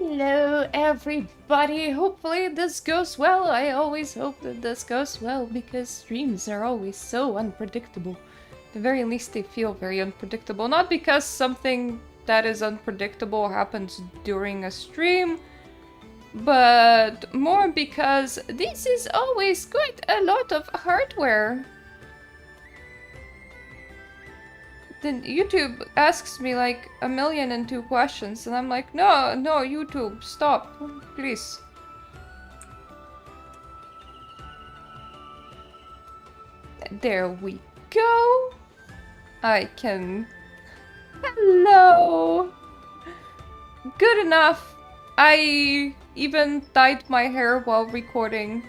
Hello, everybody. Hopefully this goes well. I always hope that this goes well because streams are always so unpredictable. At the very least, they feel very unpredictable. Not because something that is unpredictable happens during a stream, but more because this is always quite a lot of hardware. Then YouTube asks me like 1,000,002 questions, and I'm like, no, YouTube, stop, please. There we go. I can... Hello! Good enough. I even dyed my hair while recording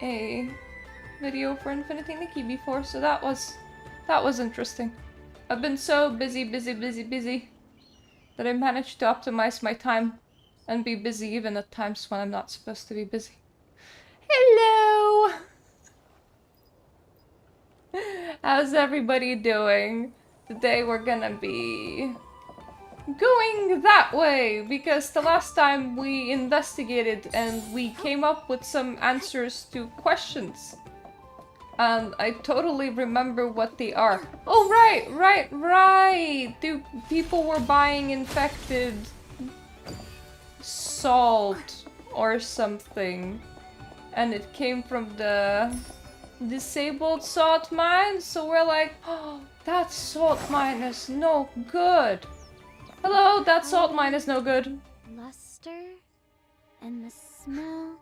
a video for Infinity Nikki before, so that was interesting. I've been so busy that I managed to optimize my time and be busy even at times when I'm not supposed to be busy. Hello! How's everybody doing? Today we're gonna be going that way because the last time we investigated and we came up with some answers to questions. And I totally remember what they are. Oh, right! People were buying infected salt or something. And it came from the disabled salt mine. So we're like, oh, that salt mine is no good. Hello, that salt mine is no good. Luster and the smell.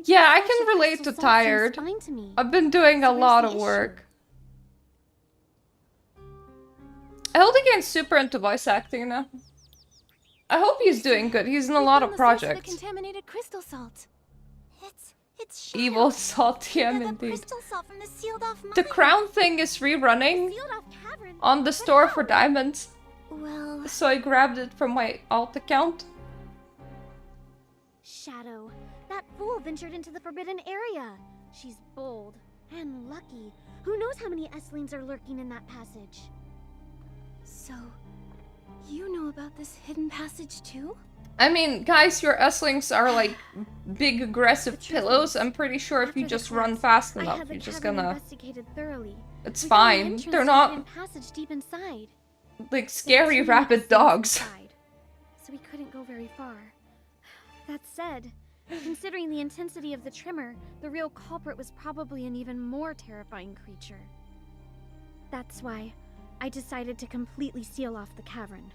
Yeah, I can relate to tired. I've been doing a lot of work. I hold against super into voice acting now. I hope he's doing good. He's in a lot of projects. The contaminated crystal salt. It's evil salt, yeah, indeed. The crown thing is rerunning on the store for diamonds. Well, so I grabbed it from my alt account. Shadow. That fool ventured into the forbidden area. She's bold and lucky. Who knows how many Esslings are lurking in that passage? So, you know about this hidden passage too? I mean, guys, your Esslings are like big aggressive pillows. I'm pretty sure if you just run fast enough, you're just gonna... It's fine. They're not passage deep inside. Like scary rabid dogs. So we couldn't go very far. That said, considering the intensity of the tremor, the real culprit was probably an even more terrifying creature. That's why I decided to completely seal off the cavern.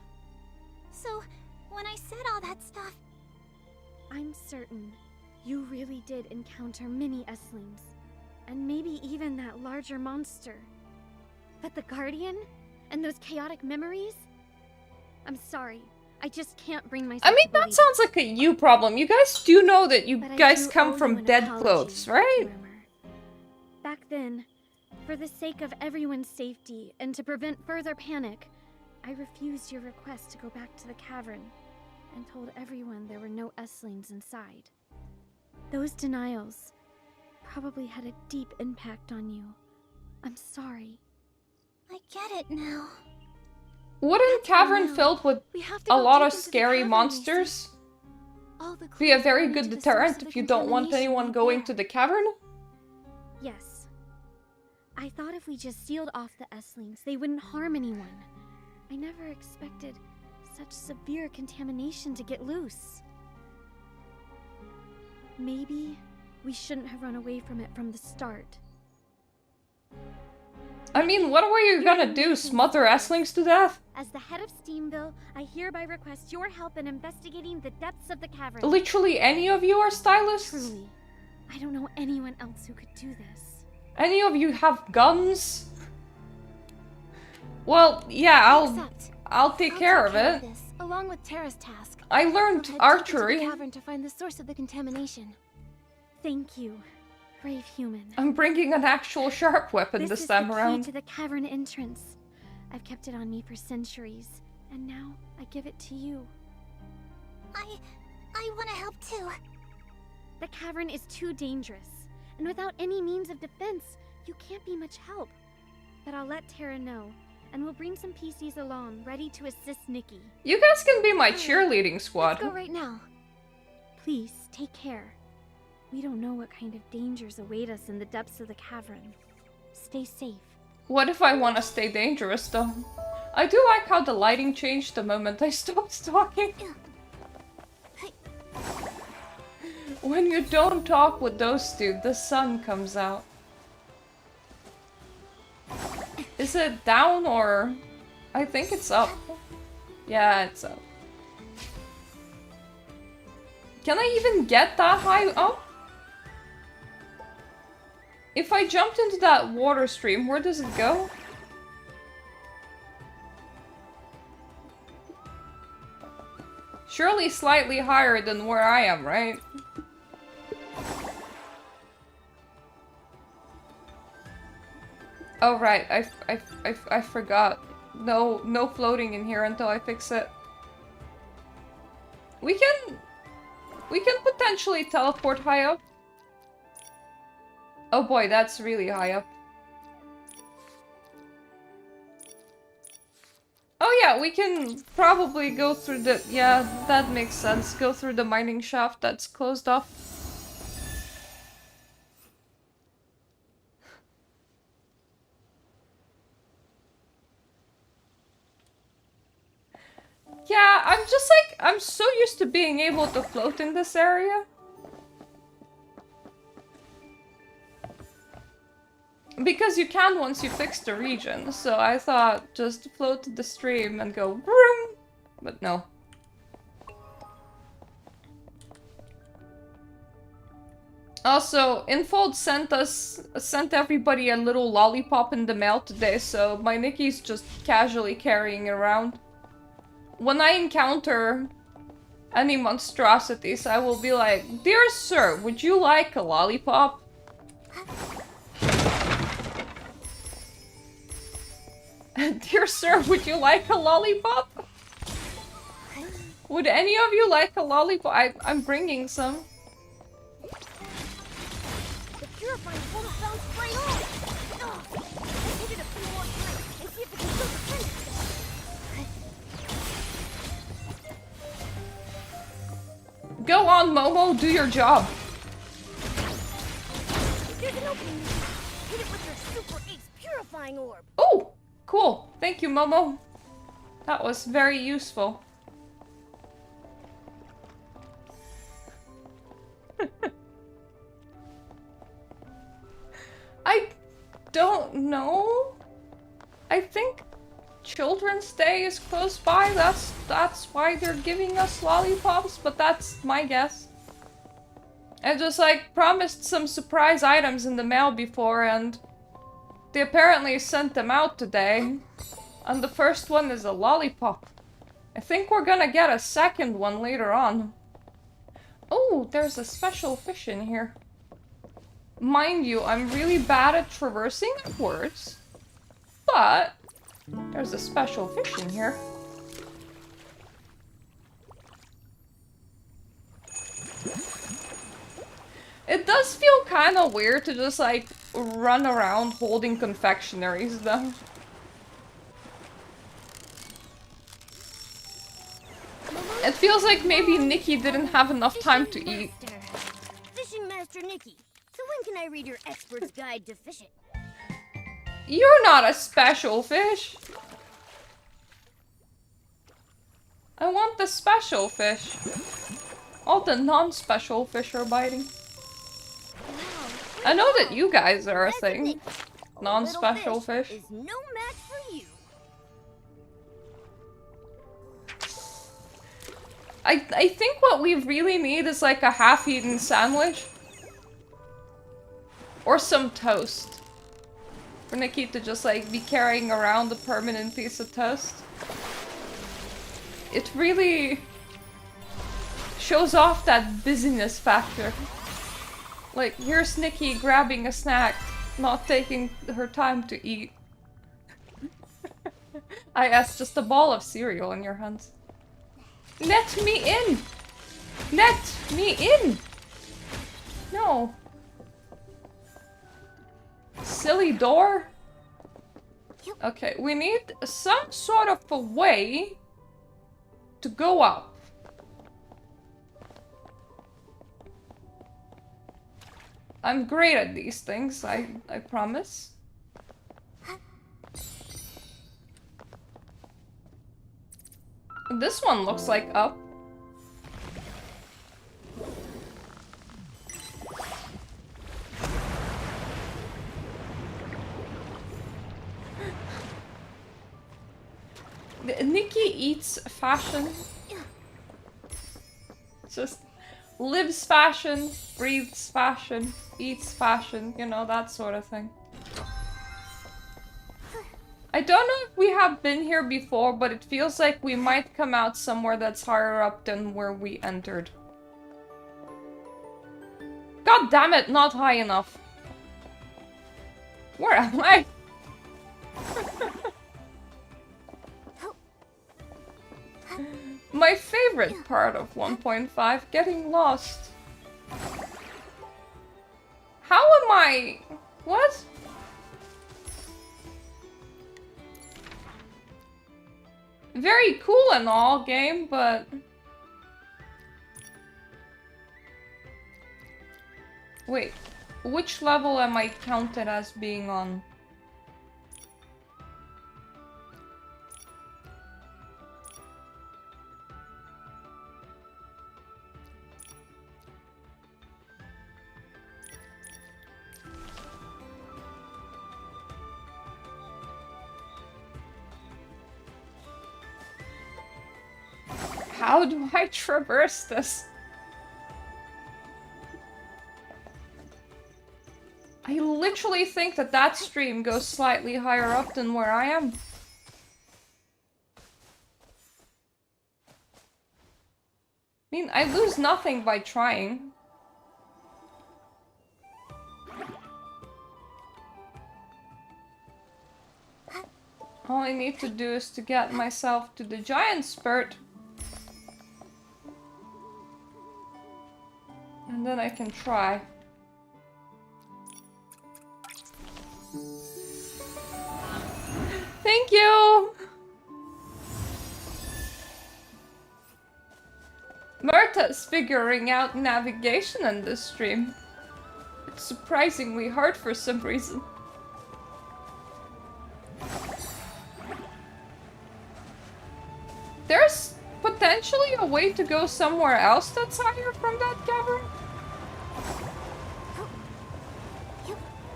So, when I said all that stuff... I'm certain you really did encounter many Esslings, and maybe even that larger monster. But the Guardian? And those chaotic memories? I'm sorry. I just can't bring myself I mean, that sounds like a you problem. You guys do know that you guys come from dead clothes, right? Back then, for the sake of everyone's safety and to prevent further panic, I refused your request to go back to the cavern and told everyone there were no Esslings inside. Those denials probably had a deep impact on you. I'm sorry. I get it now. Wouldn't cavern filled with a lot of scary monsters be a very good deterrent if you don't want anyone going to the cavern? Yes. I thought if we just sealed off the Esslings, they wouldn't harm anyone. I never expected such severe contamination to get loose. Maybe we shouldn't have run away from it from the start. I mean, what were you gonna do? Smother Esslings to death? As the head of Steamville, I hereby request your help in investigating the depths of the cavern. Literally any of you are stylists? Truly. I don't know anyone else who could do this. Any of you have guns? Well, yeah, I'll take care of it. This, along with Terra's task. I learned archery. The cavern to find the source of the contamination. Thank you, brave human. I'm bringing an actual sharp weapon this time around. This is the key to the cavern entrance. I've kept it on me for centuries, and now I give it to you. I want to help too. The cavern is too dangerous, and without any means of defense, you can't be much help. But I'll let Terra know, and we'll bring some PCs along, ready to assist Nikki. You guys can be my cheerleading squad. Let's go right now. Please, take care. We don't know what kind of dangers await us in the depths of the cavern. Stay safe. What if I want to stay dangerous, though? I do like how the lighting changed the moment I stopped talking. When you don't talk with those two, the sun comes out. Is it down or... I think it's up. Yeah, it's up. Can I even get that high up? If I jumped into that water stream, where does it go? Surely slightly higher than where I am, right? Oh right, I forgot. No floating in here until I fix it. We can potentially teleport high up. Oh boy, that's really high up. Oh yeah, we can probably go through the... Yeah, that makes sense. Go through the mining shaft that's closed off. Yeah, I'm just like... I'm so used to being able to float in this area. Because you can once you fix the region, so I thought just float to the stream and go vroom, but no. Also, Infold sent everybody a little lollipop in the mail today, so my Nikki's just casually carrying it around. When I encounter any monstrosities, I will be like, "Dear sir, would you like a lollipop?" Dear sir, would you like a lollipop? Would any of you like a lollipop? I'm bringing some. The purifying won't bounce right off. Let's hit it a few more times and see if it can still defend itself. Go on, Momo, do your job. There's an opening. Hit it with your super ace purifying orb. Oh! Cool. Thank you, Momo. That was very useful. I don't know. I think Children's Day is close by. That's why they're giving us lollipops, but that's my guess. I just like promised some surprise items in the mail before and they apparently sent them out today, and the first one is a lollipop. I think we're gonna get a second one later on. Oh, there's a special fish in here. Mind you, I'm really bad at traversing upwards, but there's a special fish in here. It does feel kind of weird to just like run around holding confectionaries though. It feels like maybe Nikki didn't have enough time to eat. Fishing Master Nikki. So when can I read your expert's guide to fishing? You're not a special fish. I want the special fish. All the non-special fish are biting. I know that you guys are a thing. Non-special fish. Is no match for you. I think what we really need is like a half-eaten sandwich. Or some toast. For Nikki to just like be carrying around a permanent piece of toast. It really shows off that busyness factor. Like, here's Nikki grabbing a snack, not taking her time to eat. I asked just a ball of cereal in your hands. Let me in! Let me in! No. Silly door? Okay, we need some sort of a way to go up. I'm great at these things, I promise. This one looks like up. Nikki eats fashion. Just lives fashion, breathes fashion, eats fashion, you know, that sort of thing. I don't know if we have been here before, but it feels like we might come out somewhere that's higher up than where we entered. God damn it, not high enough. Where am I? My favorite part of 1.5, getting lost. How am I? What? Very cool and all, game, but... Wait, which level am I counted as being on? How do I traverse this? I literally think that that stream goes slightly higher up than where I am. I mean, I lose nothing by trying. All I need to do is to get myself to the giant spurt. And then I can try. Thank you! Mirta's figuring out navigation in this stream. It's surprisingly hard for some reason. There's potentially a way to go somewhere else that's higher from that cavern.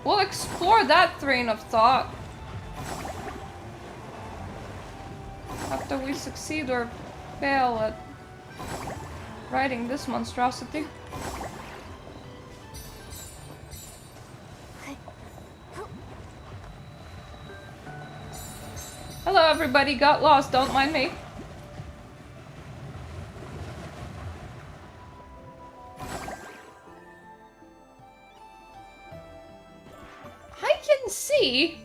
We'll explore that train of thought after we succeed or fail at riding this monstrosity. Hello everybody, got lost, don't mind me. I can see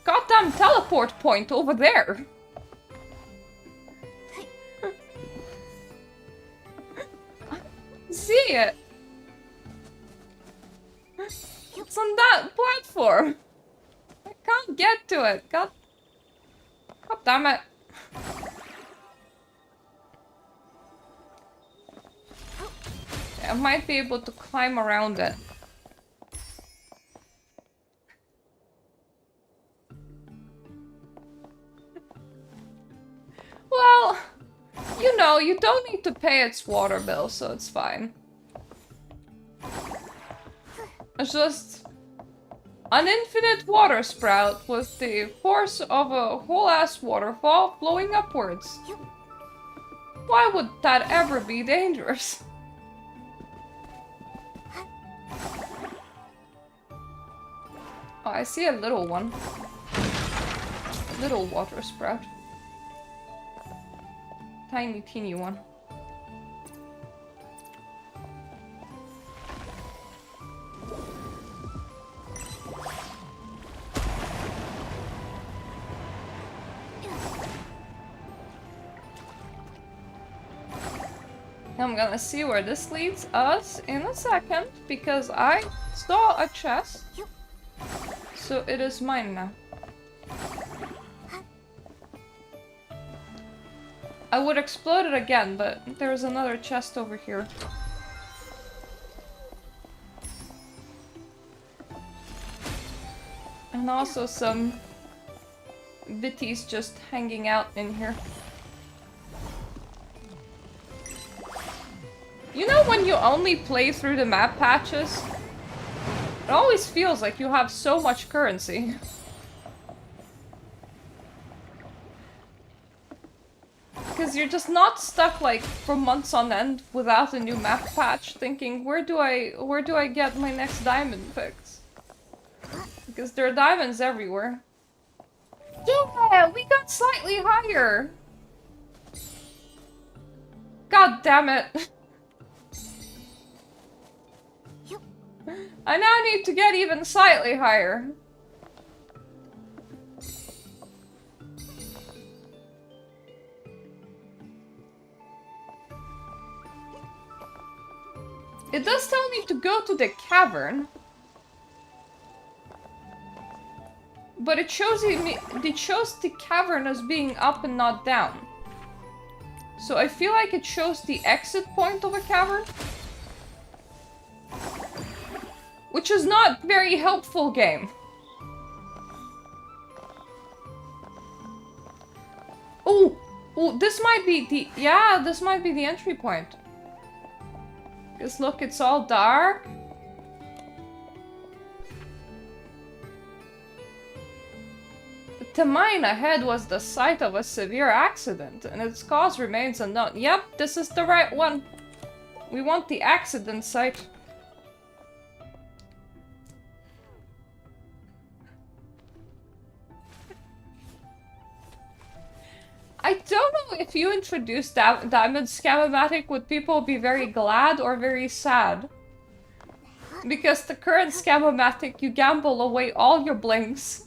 goddamn teleport point over there. See it. It's on that platform. I can't get to it. God damn it. I might be able to climb around it. Well, you know, you don't need to pay its water bill, so it's fine. It's just an infinite water sprout with the force of a whole-ass waterfall flowing upwards. Why would that ever be dangerous? Oh, I see a little one. Little water sprout. Tiny, teeny one. I'm gonna see where this leads us in a second, because I saw a chest. So it is mine now. I would explode it again, but there's another chest over here. And also some bitties just hanging out in here. You know when you only play through the map patches? It always feels like you have so much currency. Because you're just not stuck like for months on end without a new map patch thinking, where do I get my next diamond fix? Because there are diamonds everywhere. Yeah, we got slightly higher. God damn it. I now need to get even slightly higher. It does tell me to go to the cavern. But it shows the cavern as being up and not down. So I feel like it shows the exit point of a cavern. Which is not very helpful, game. Oh, this might be the... Yeah, this might be the entry point. Because look, it's all dark. The mine ahead was the site of a severe accident, and its cause remains unknown. Yep, this is the right one. We want the accident site. I don't know if you introduced Diamond Scam-O-Matic, would people be very glad or very sad? Because the current Scam-O-Matic, you gamble away all your blinks.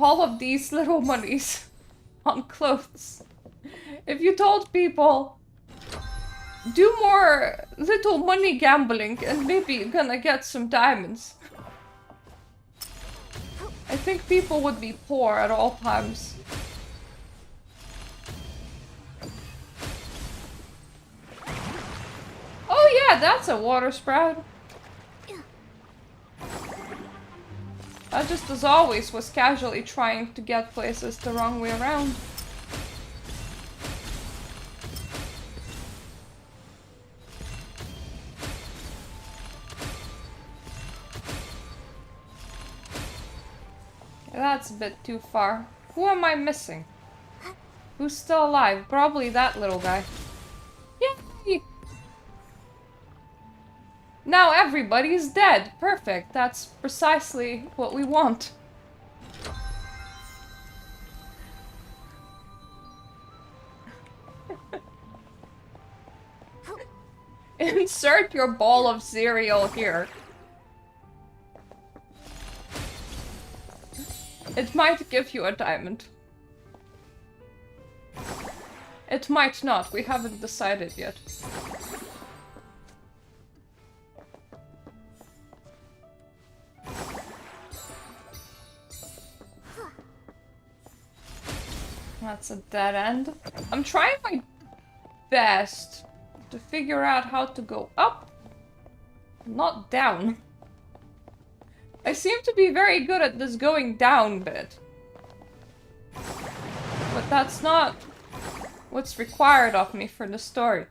All of these little monies on clothes. If you told people, do more little money gambling and maybe you're gonna get some diamonds. I think people would be poor at all times. Oh yeah, that's a water sprout. I just as always was casually trying to get places the wrong way around. That's a bit too far. Who am I missing? Who's still alive? Probably that little guy. Yay! Now everybody's dead. Perfect. That's precisely what we want. Insert your ball of cereal here. It might give you a diamond. It might not. We haven't decided yet. That's a dead end. I'm trying my best to figure out how to go up, not down. I seem to be very good at this going down bit. But that's not what's required of me for the story.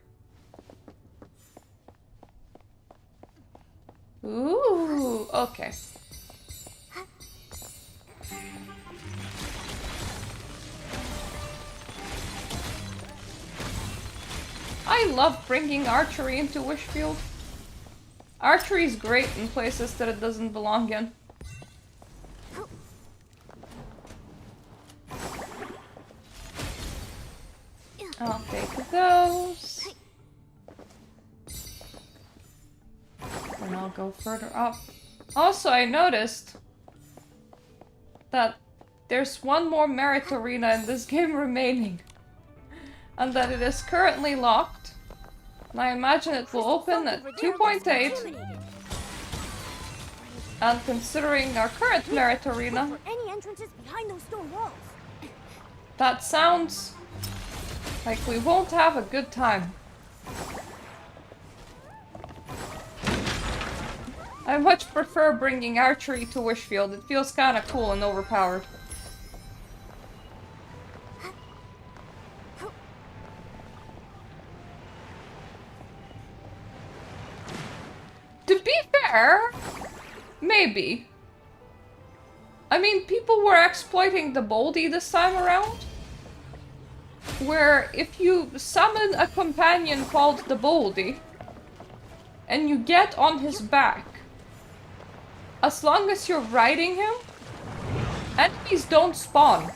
Ooh, okay. I love bringing archery into Wishfield. Archery is great in places that it doesn't belong in. I'll take those. And I'll go further up. Also, I noticed that there's one more merit arena in this game remaining. And that it is currently locked. And I imagine it will open at 2.8. And considering our current merit arena, any entrances behind those stone walls. that sounds Like, we won't have a good time. I much prefer bringing archery to Wishfield. It feels kinda cool and overpowered. To be fair, maybe. I mean, people were exploiting the Boldy this time around. Where if you summon a companion called the Boldy, and you get on his back, as long as you're riding him, enemies don't spawn.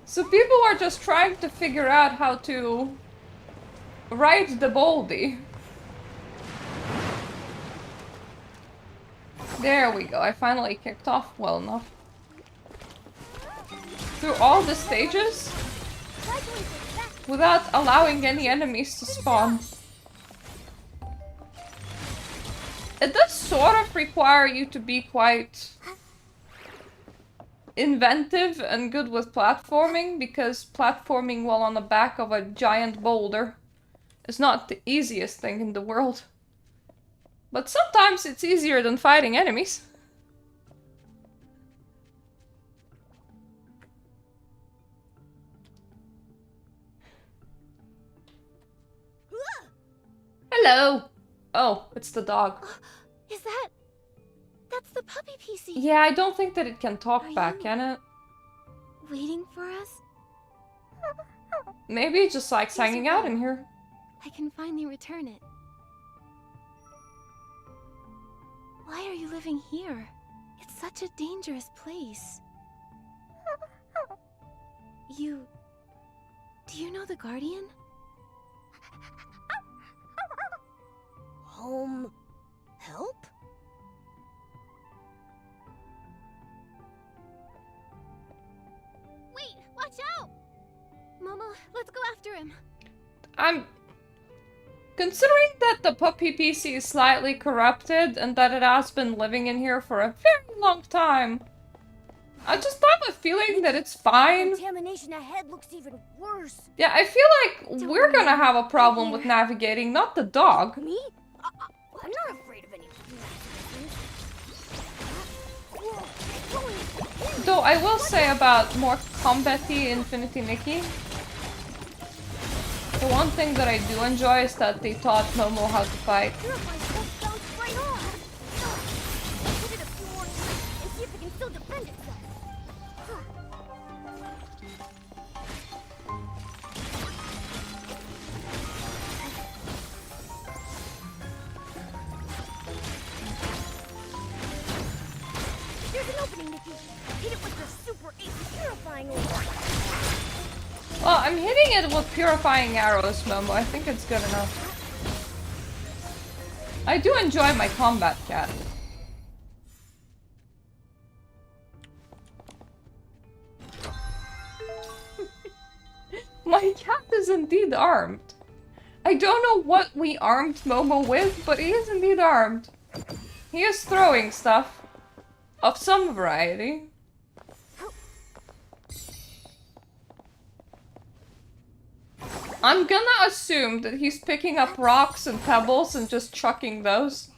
So people are just trying to figure out how to ride the Boldy. There we go, I finally kicked off well enough. Through all the stages, without allowing any enemies to spawn. It does sort of require you to be quite inventive and good with platforming, because platforming while on the back of a giant boulder is not the easiest thing in the world. But sometimes it's easier than fighting enemies. Hello! Oh, it's the dog. Is that... That's the puppy PC. Yeah, I don't think that it can talk Are back, you- can it? Waiting for us? Maybe it just likes hanging out in here. I can finally return it. Why are you living here? It's such a dangerous place. Do you know the Guardian? Home... help? Wait! Watch out! Momo, let's go after him. I'm... Considering that the puppy PC is slightly corrupted and that it has been living in here for a very long time, I just have a feeling that it's fine. Contamination ahead looks even worse. Yeah, I feel like we're gonna have a problem with navigating, not the dog. Me? I'm not afraid of any... Though I will say about more combat-y Infinity Nikki, the one thing that I do enjoy is that they taught Momo how to fight. Purify stuff bounced right off. Let's hit it a few more times and see if it can still defend itself. There's an opening, Nikki. Hit it with the super ace purifying orb. Well, I'm hitting it with purifying arrows, Momo. I think it's good enough. I do enjoy my combat cat. My cat is indeed armed. I don't know what we armed Momo with, but he is indeed armed. He is throwing stuff of some variety. I'm gonna assume that he's picking up rocks and pebbles and just chucking those.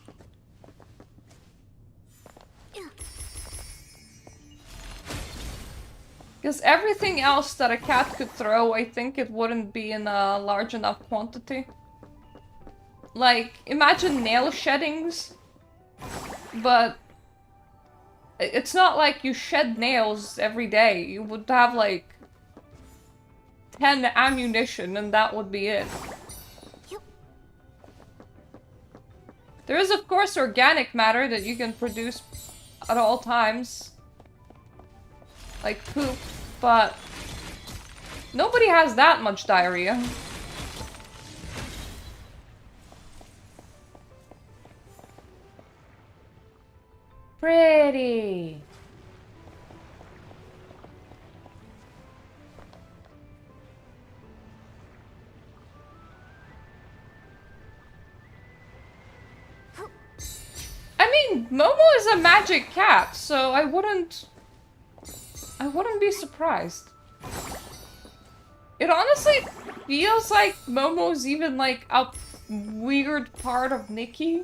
Because everything else that a cat could throw, I think it wouldn't be in a large enough quantity. Like, imagine nail sheddings, but it's not like you shed nails every day. You would have like 10 ammunition and that would be it. There is of course organic matter that you can produce at all times. Like poop, but nobody has that much diarrhea. Pretty. I mean, Momo is a magic cat, so I wouldn't be surprised. It honestly feels like Momo's even like a weird part of Nikki.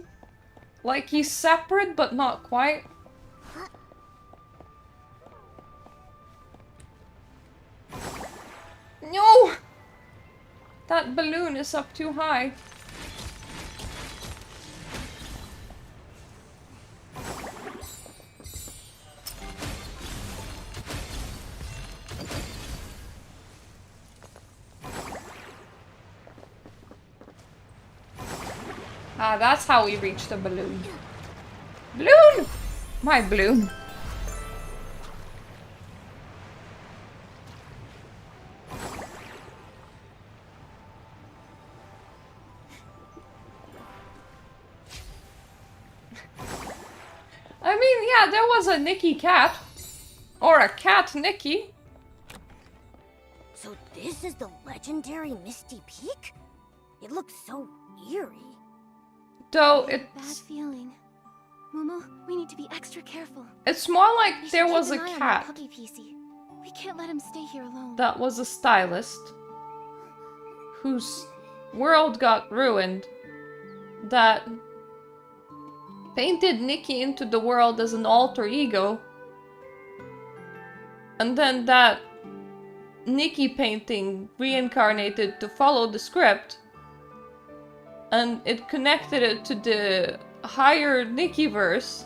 Like he's separate but not quite. No! That balloon is up too high. Ah, that's how we reach the balloon. Balloon! My balloon. I mean, yeah, there was a Nikki cat. Or a cat Nikki. So this is the legendary Misty Peak? It looks so eerie. Though Bad it's... feeling. Momo, we need to be extra careful. It's more like We should there keep was an a eye on that cat puppy PC. We can't let him stay here alone. that was a stylist whose world got ruined, that painted Nikki into the world as an alter ego, and then that Nikki painting reincarnated to follow the script, and it connected it to the higher Nikki-verse,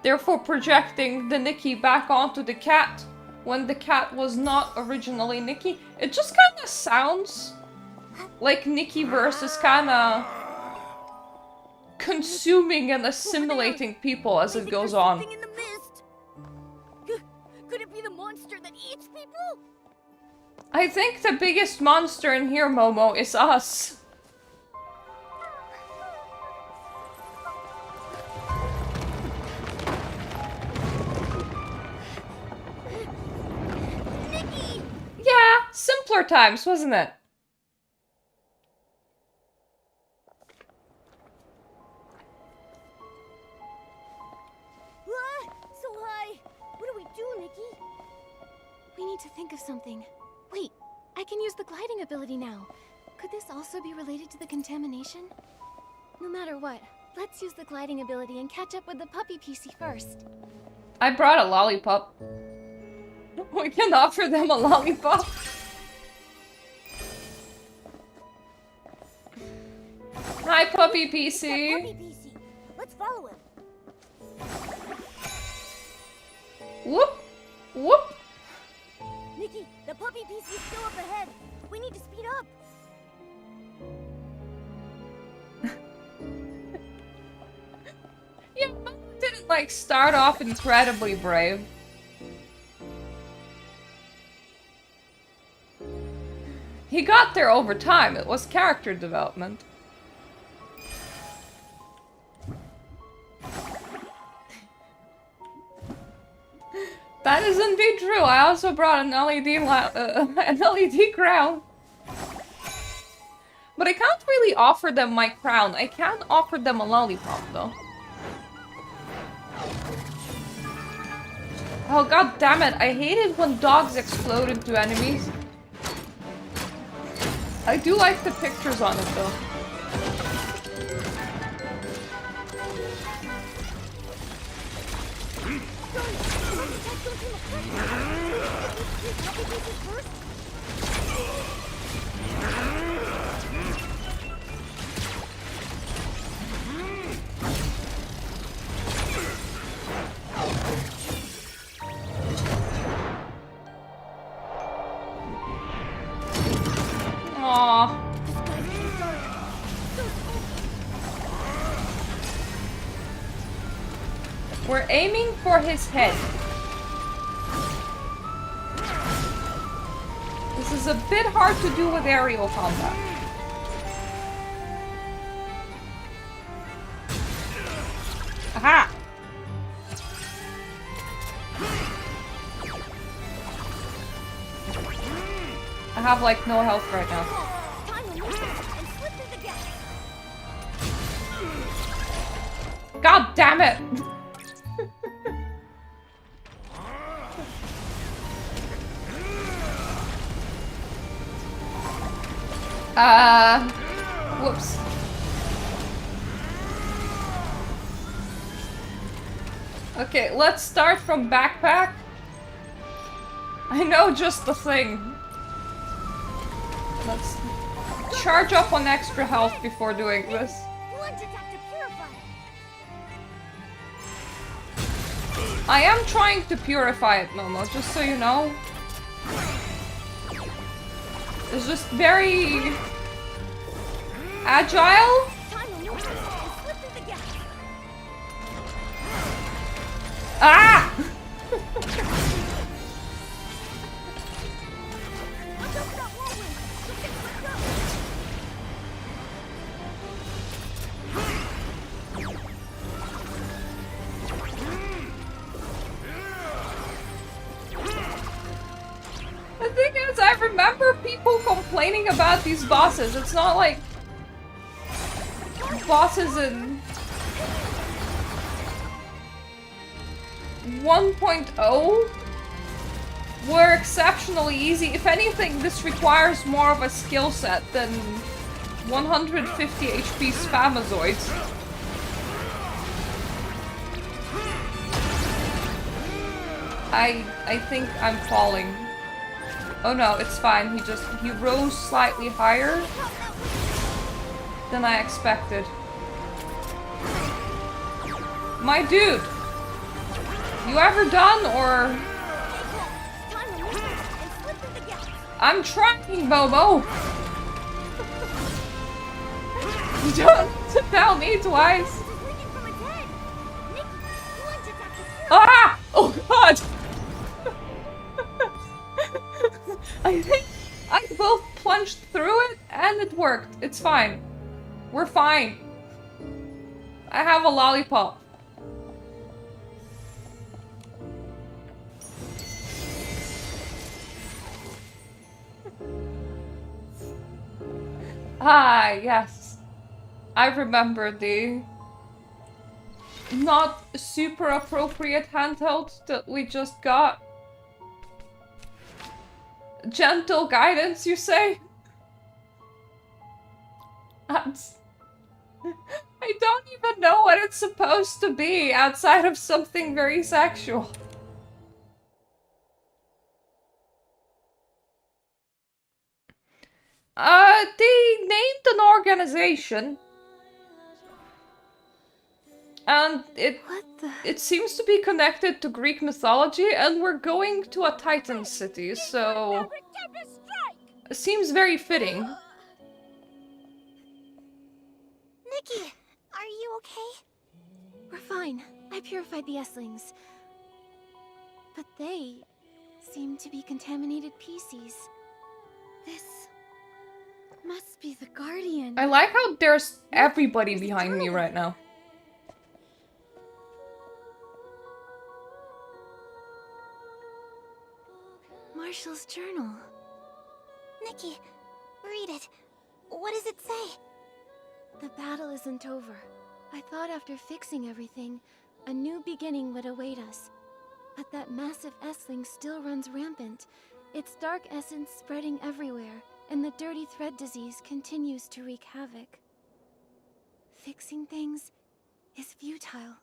therefore projecting the Nikki back onto the cat when the cat was not originally Nikki. It just kind of sounds like Nikki-verse is kind of consuming and assimilating people as it goes on. Something in the mist. Could it be the monster that eats people? I think the biggest monster in here, Momo, is us. Nikki! Yeah, simpler times, wasn't it? So high. What do we do, Nikki? We need to think of something. Wait, I can use the gliding ability now. Could this also be related to the contamination? No matter what, let's use the gliding ability and catch up with the puppy PC first. I brought a lollipop. We can offer them a lollipop. Hi, puppy It's that PC. puppy PC. Let's follow him. Whoop, whoop. Nikki, the puppy PC is still up ahead. We need to speed up. Yeah, Momo didn't like start off incredibly brave. He got there over time. It was character development. That is indeed true. I also brought an an LED crown. But I can't really offer them my crown. I can offer them a lollipop, though. Oh, god damn it. I hate it when dogs explode into enemies. I do like the pictures on it, though. Aww. We're aiming for his head. This is a bit hard to do with aerial combat. Aha! I have like no health right now. Time to move and slip through the gap. God damn it! Whoops. Okay, let's start from backpack. I know just the thing. Let's charge up on extra health before doing this. Plunge attack to purify. I am trying to purify it, Momo, just so you know. It's just very agile. Time to move. Slip through the gap. Ah! Watch out for that whirlwind. She'll get swept up. The thing is, I remember people complaining about these bosses. It's not like bosses in 1.0 were exceptionally easy. If anything, this requires more of a skill set than 150 HP Spamazoids. I think I'm falling. Oh no, it's fine. He rose slightly higher than I expected. My dude! You ever done or... Time to move and slip through the gap. I'm trying, Bobo! You don't need to tell me twice. This is leaking from its head. Nikki, plunge attack to purify. Ah! Oh god! I think I both plunged through it and it worked. It's fine. We're fine. I have a lollipop. Ah, yes. I remember the not super appropriate handheld that we just got. Gentle guidance, you say? I don't even know what it's supposed to be outside of something very sexual. They named an organization. And it seems to be connected to Greek mythology, and we're going to a Titan city, so it seems very fitting. Nikki, are you okay? We're fine. I purified the Esslings. But they seem to be contaminated PCs. This must be the Guardian. I like how there's everybody behind me right now. Marshall's journal. Nikki, read it. What does it say? The battle isn't over. I thought after fixing everything, a new beginning would await us. But that massive Essling still runs rampant. Its dark essence spreading everywhere, and the dirty thread disease continues to wreak havoc. Fixing things is futile.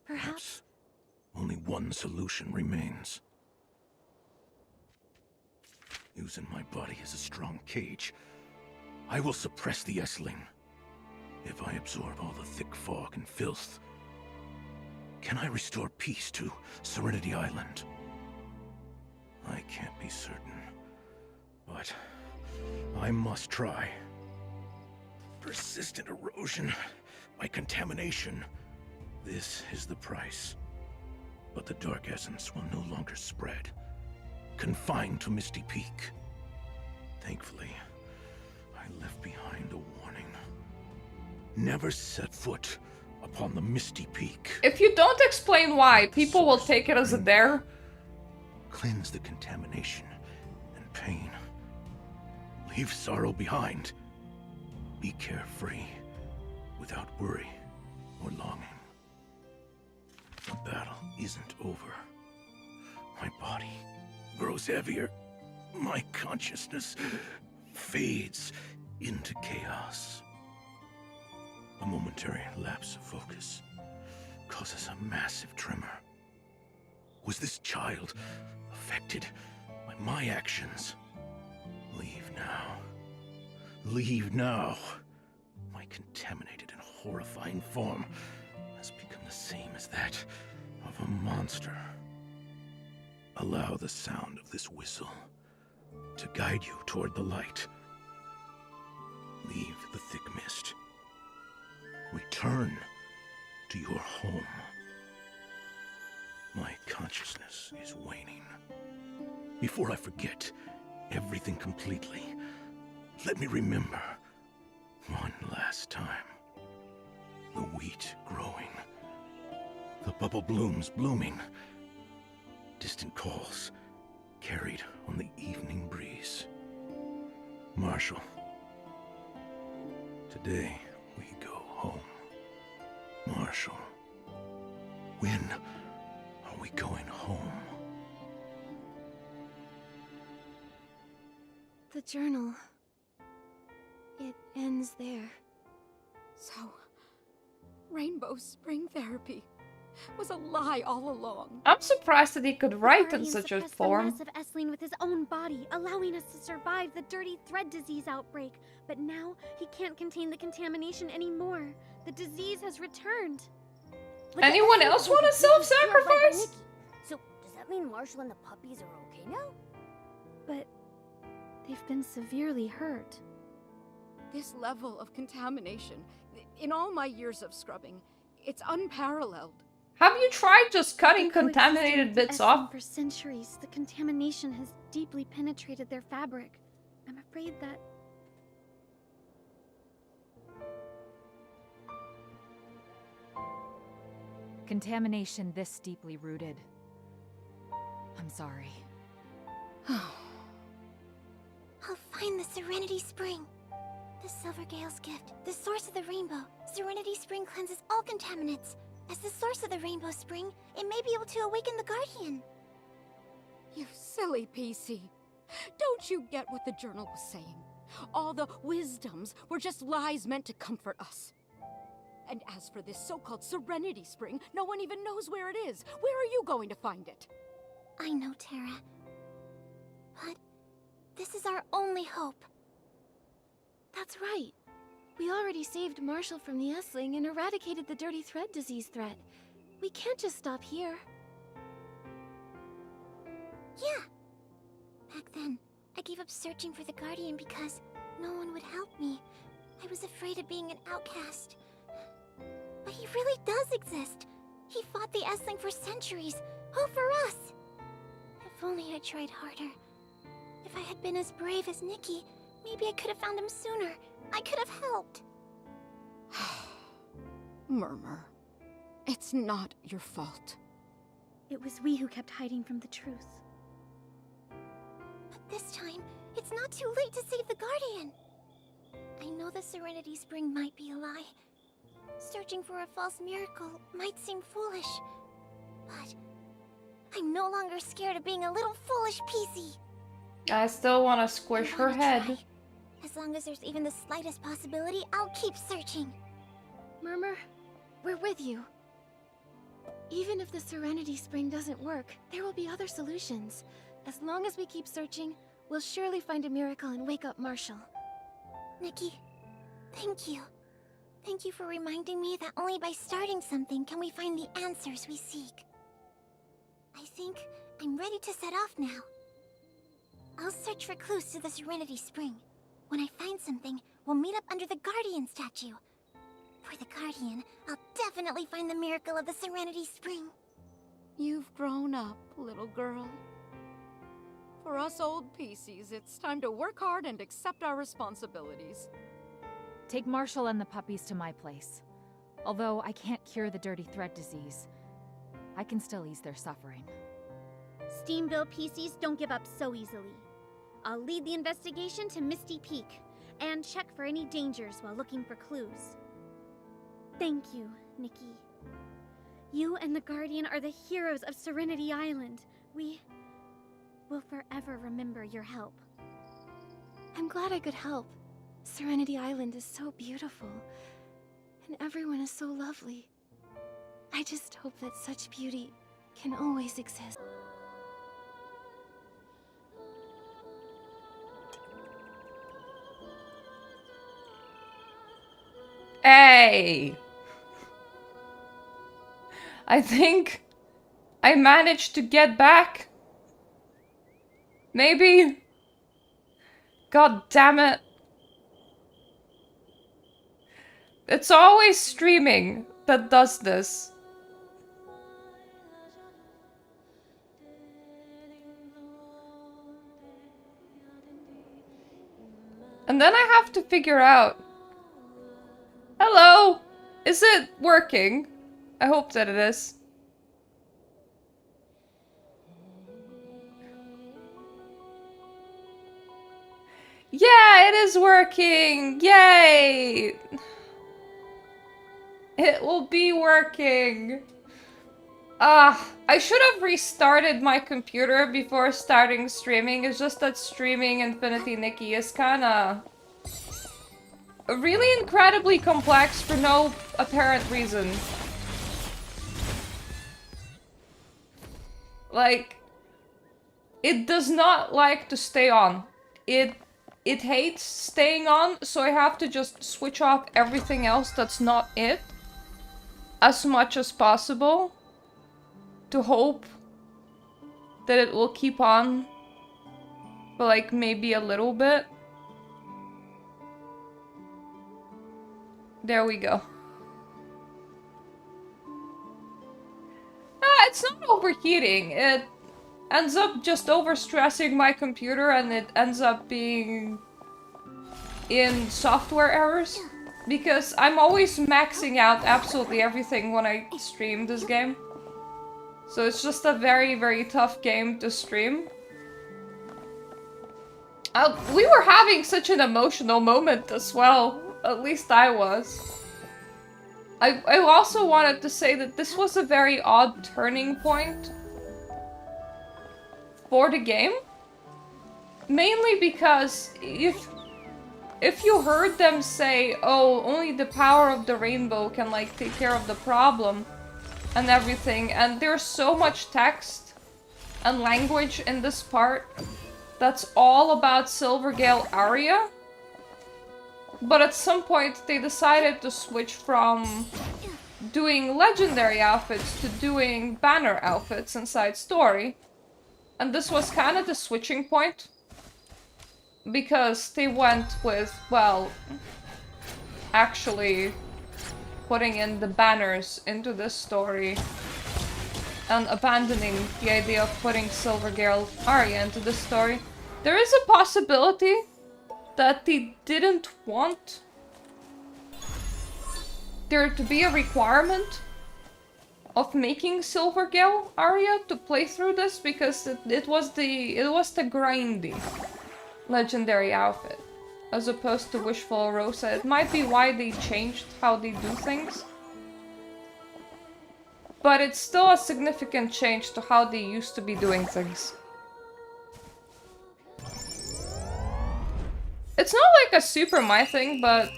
Perhaps only one solution remains. Using my body as a strong cage, I will suppress the Essling. If I absorb all the thick fog and filth, can I restore peace to Serenity Island? I can't be certain, but I must try. Persistent erosion by contamination. This is the price. But the dark essence will no longer spread, confined to Misty Peak. Thankfully, I left behind a warning. Never set foot upon the Misty Peak. If you don't explain why, people will take it as a dare. Cleanse the contamination and pain. Leave sorrow behind. Be carefree, without worry or longing. The battle isn't over. My body grows heavier. My consciousness fades into chaos. A momentary lapse of focus causes a massive tremor. Was this child affected by my actions? Leave now. Leave now. My contaminated and horrifying form has become the same as that of a monster. Allow the sound of this whistle to guide you toward the light. Leave the thick mist. Return to your home. My consciousness is waning. Before I forget everything completely, let me remember one last time. The wheat growing. The bubble blooms blooming. Distant calls carried on the evening breeze. Marshall, today we go home. Marshall, when are we going home? The journal. It ends there. So, Rainbow Spring Therapy was a lie all along. I'm surprised that he could write in Guardian such a suppressed form. the massive Essling with his own body, allowing us to survive the dirty thread disease outbreak. But now, he can't contain the contamination anymore. The disease has returned. But the Anyone Essling else will want be to completely self-sacrifice? purified by Nikki. So, does that mean Marshall and the puppies are okay now? But they've been severely hurt. This level of contamination, in all my years of scrubbing, it's unparalleled. Have you tried just cutting They coexisted contaminated with bits Essling off? For centuries, the contamination has deeply penetrated their fabric. I'm afraid that... Contamination this deeply rooted. I'm sorry. I'll find the Serenity Spring. The Silvergale's gift, the source of the rainbow. Serenity Spring cleanses all contaminants. As the source of the Rainbow Spring, it may be able to awaken the Guardian. You silly PC. Don't you get what the journal was saying? All the wisdoms were just lies meant to comfort us. And as for this so-called Serenity Spring, no one even knows where it is. Where are you going to find it? I know, Terra. But this is our only hope. That's right. We already saved Marshall from the Essling and eradicated the dirty thread disease threat. We can't just stop here. Yeah. Back then, I gave up searching for the Guardian because no one would help me. I was afraid of being an outcast. But he really does exist. He fought the Essling for centuries, all for us. If only I tried harder. If I had been as brave as Nikki, maybe I could have found him sooner. I could have helped. Murmur. It's not your fault. It was we who kept hiding from the truth. But this time, it's not too late to save the Guardian. I know the Serenity Spring might be a lie. Searching for a false miracle might seem foolish. But I'm no longer scared of being a little foolish PC. I still want to squish I her wanna head. try. As long as there's even the slightest possibility, I'll keep searching. Murmur, we're with you. Even if the Serenity Spring doesn't work, there will be other solutions. As long as we keep searching, we'll surely find a miracle and wake up Marshall. Nikki, thank you. Thank you for reminding me that only by starting something can we find the answers we seek. I think I'm ready to set off now. I'll search for clues to the Serenity Spring. When I find something, we'll meet up under the Guardian statue. For the Guardian, I'll definitely find the miracle of the Serenity Spring. You've grown up, little girl. For us old PCs, it's time to work hard and accept our responsibilities. Take Marshall and the puppies to my place. Although I can't cure the dirty thread disease, I can still ease their suffering. Steamville PCs don't give up so easily. I'll lead the investigation to Misty Peak, and check for any dangers while looking for clues. Thank you, Nikki. You and the Guardian are the heroes of Serenity Island. We will forever remember your help. I'm glad I could help. Serenity Island is so beautiful, and everyone is so lovely. I just hope that such beauty can always exist. Hey! I think I managed to get back. Maybe? God damn it. It's always streaming that does this. And then I have to figure out... Hello? Is it working? I hope that it is. Yeah, it is working! Yay! It will be working. I should have restarted my computer before starting streaming. It's just that streaming Infinity Nikki is kinda... really incredibly complex for no apparent reason. Like, it does not like to stay on. It hates staying on, so I have to just switch off everything else that's not it as much as possible to hope that it will keep on for like maybe a little bit. There we go. It's not overheating. It ends up just overstressing my computer and it ends up being in software errors. Because I'm always maxing out absolutely everything when I stream this game. So it's just a very, very tough game to stream. We were having such an emotional moment as well. At least I was. I also wanted to say that this was a very odd turning point for the game. Mainly because if you heard them say, oh, only the power of the rainbow can like take care of the problem and everything, and there's so much text and language in this part that's all about Silvergale Aria. But at some point they decided to switch from doing legendary outfits to doing banner outfits inside story. And this was kind of the switching point. Because they went with, well, actually putting in the banners into this story. And abandoning the idea of putting Silvergale Aria into the story. There is a possibility that they didn't want there to be a requirement of making Silvergale Aria to play through this because it was the grindy legendary outfit as opposed to Wishful Rosa. It might be why they changed how they do things. But it's still a significant change to how they used to be doing things. It's not like a super my thing, but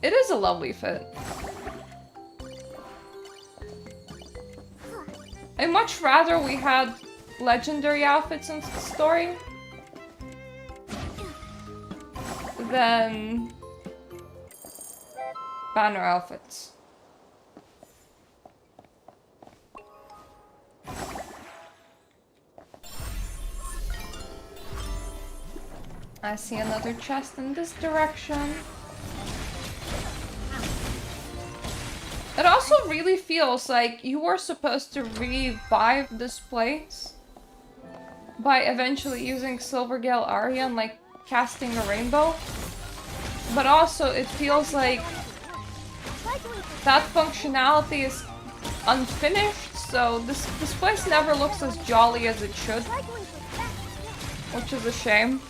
it is a lovely fit. I'd much rather we had legendary outfits in the story than banner outfits. I see another chest in this direction. It also really feels like you were supposed to revive this place by eventually using Silvergale Aria and like casting a rainbow. But also it feels like that functionality is unfinished, so this place never looks as jolly as it should. Which is a shame.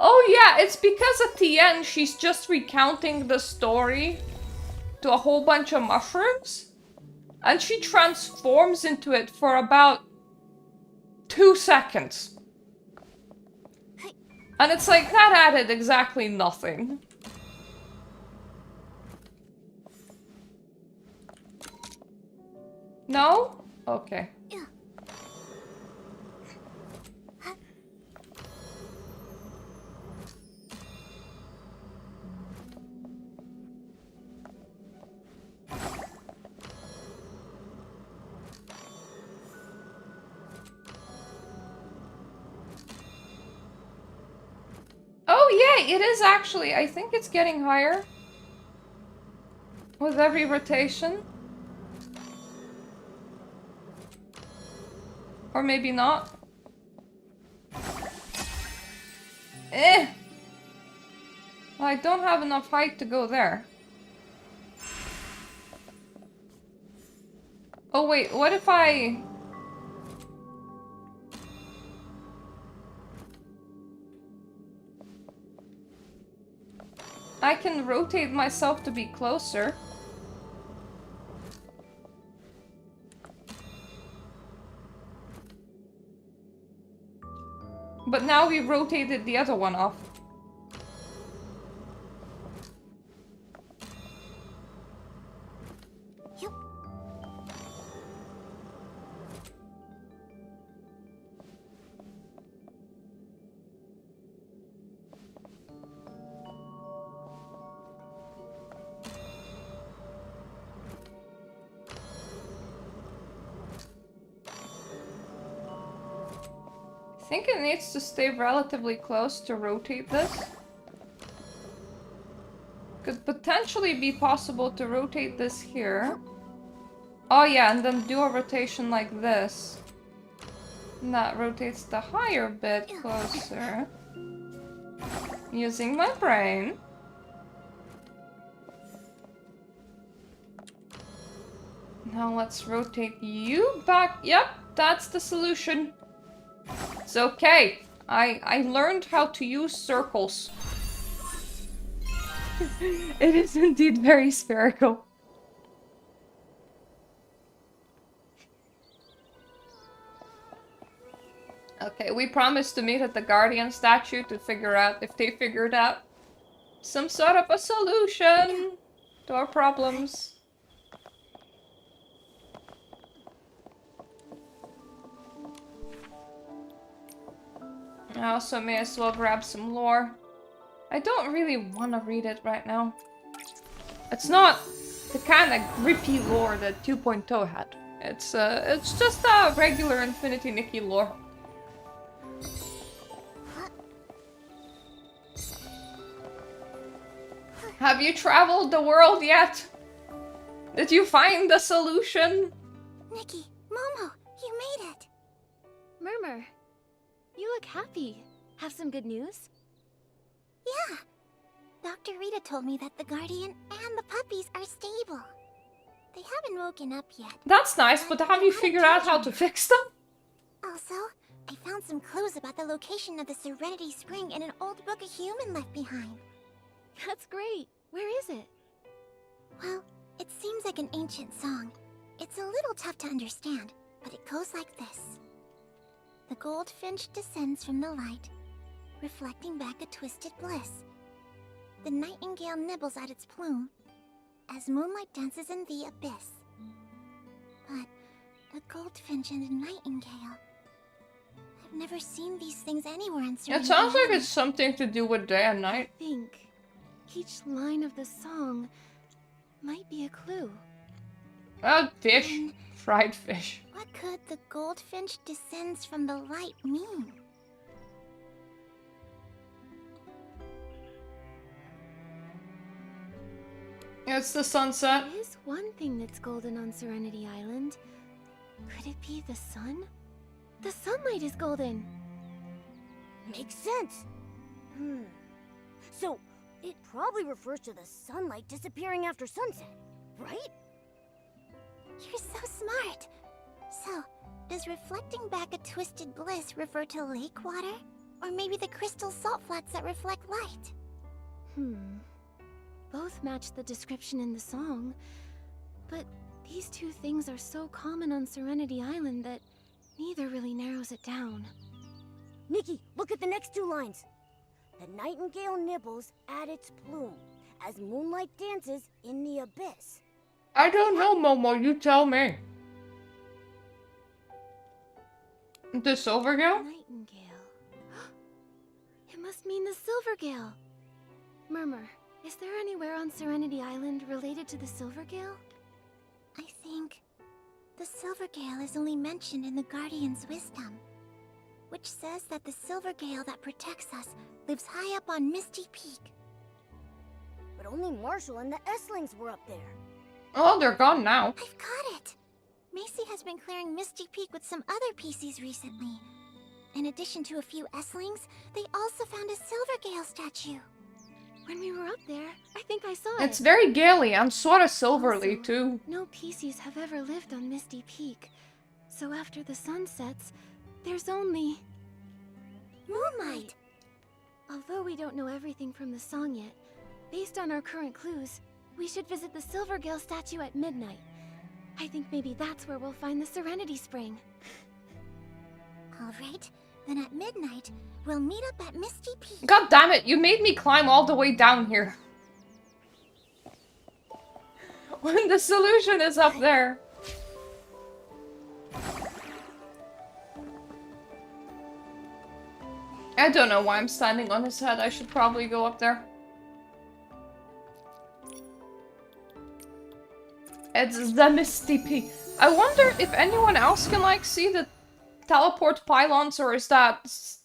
Oh yeah, it's because at the end she's just recounting the story to a whole bunch of mushrooms. And she transforms into it for about 2 seconds. And it's like, that added exactly nothing. No? Okay. Oh yeah, it is actually. I think it's getting higher with every rotation. Or maybe not. Eh! Well, I don't have enough height to go there. Oh wait, what if I... I can rotate myself to be closer. But now we rotated the other one off. Yep. I think it needs to stay relatively close to rotate this. Could potentially be possible to rotate this here. Oh yeah, and then do a rotation like this. And that rotates the higher bit closer. Using my brain. Now let's rotate you back. Yep, that's the solution. It's okay. I learned how to use circles. It is indeed very spherical. Okay, we promised to meet at the Guardian statue to figure out if they figured out some sort of a solution to our problems. I also may as well grab some lore. I don't really want to read it right now. It's not the kind of grippy lore that 2.0 had. It's just a regular Infinity Nikki lore. Have you traveled the world yet? Did you find the solution? Nikki, Momo, you made it. Murmur, you look happy. Have some good news? Yeah. Dr. Rita told me that the Guardian and the puppies are stable. They haven't woken up yet. That's nice, but have you figured out how to fix them? Also, I found some clues about the location of the Serenity Spring in an old book a human left behind. That's great. Where is it? Well, it seems like an ancient song. It's a little tough to understand, but it goes like this. The goldfinch descends from the light, reflecting back a twisted bliss. The nightingale nibbles at its plume, as moonlight dances in the abyss. But a goldfinch and a nightingale... I've never seen these things anywhere in Serenity It sounds like Island. it's something to do with day and night. I think each line of the song might be a clue. Fish. Fried fish. What could the goldfinch descends from the light mean? It's the sunset. There is one thing that's golden on Serenity Island. Could it be the sun? The sunlight is golden. Makes sense. So, it probably refers to the sunlight disappearing after sunset, right? You're so smart. So, does reflecting back a twisted bliss refer to lake water? Or maybe the crystal salt flats that reflect light. Both match the description in the song, but these two things are so common on Serenity Island that neither really narrows it down. Nikki, look at the next two lines. The nightingale nibbles at its plume as moonlight dances in the abyss. I don't know, Momo. You tell me. The Silvergale? Nightingale. It must mean the Silvergale. Murmur, is there anywhere on Serenity Island related to the Silvergale? I think the Silvergale is only mentioned in the Guardian's wisdom, which says that the Silvergale that protects us lives high up on Misty Peak. But only Marshall and the Esslings were up there. Oh, they're gone now. I've got it! Macy has been clearing Misty Peak with some other PCs recently. In addition to a few Esslings, they also found a Silvergale statue. When we were up there, I think I saw it. It's very gaily and sort of silverly, Also, too. no PCs have ever lived on Misty Peak. So after the sun sets, there's only Moonlight! Although we don't know everything from the song yet, based on our current clues, we should visit the Silvergale statue at midnight. I think maybe that's where we'll find the Serenity Spring. Alright, then at midnight, we'll meet up at Misty Peak. God damn it, you made me climb all the way down here. When the solution is up there. I don't know why I'm standing on his head. I should probably go up there. It's the Misty Peak. I wonder if anyone else can, like, see the teleport pylons, or is that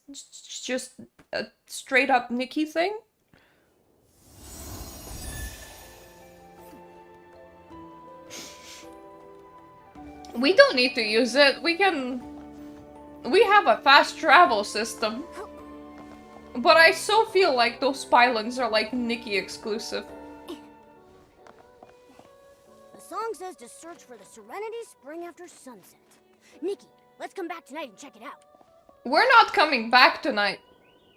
just a straight up Nikki thing? We don't need to use it. We have a fast travel system. But I so feel like those pylons are like Nikki exclusive. The song says to search for the Serenity Spring after sunset. Nikki, let's come back tonight and check it out. We're not coming back tonight,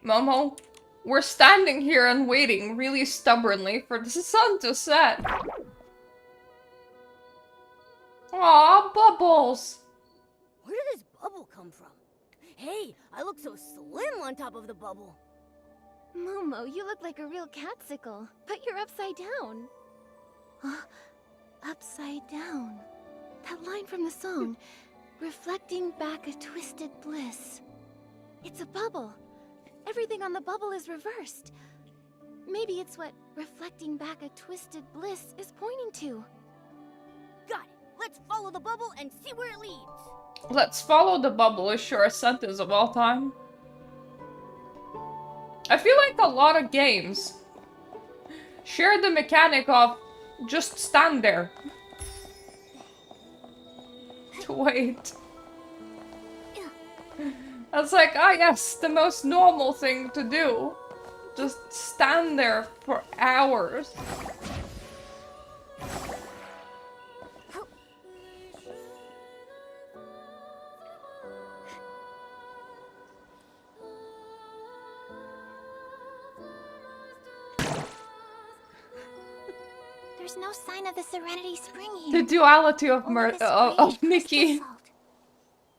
Momo. We're standing here and waiting really stubbornly for the sun to set. Aw, Bubbles! Where did this bubble come from? Hey, I look so slim on top of the bubble. Momo, you look like a real catsicle, but you're upside down. Upside down. That line from the song, reflecting back a twisted bliss. It's a bubble. Everything on the bubble is reversed. Maybe it's what reflecting back a twisted bliss is pointing to. Got it. Let's follow the bubble and see where it leads. Let's follow the bubble is shortest sentence of all time. I feel like a lot of games share the mechanic of just stand there. To wait. It's like, ah yes, the most normal thing to do. Just stand there for hours. There's no sign of the Serenity Spring here. The duality of Only this of great Nikki. crystal salt.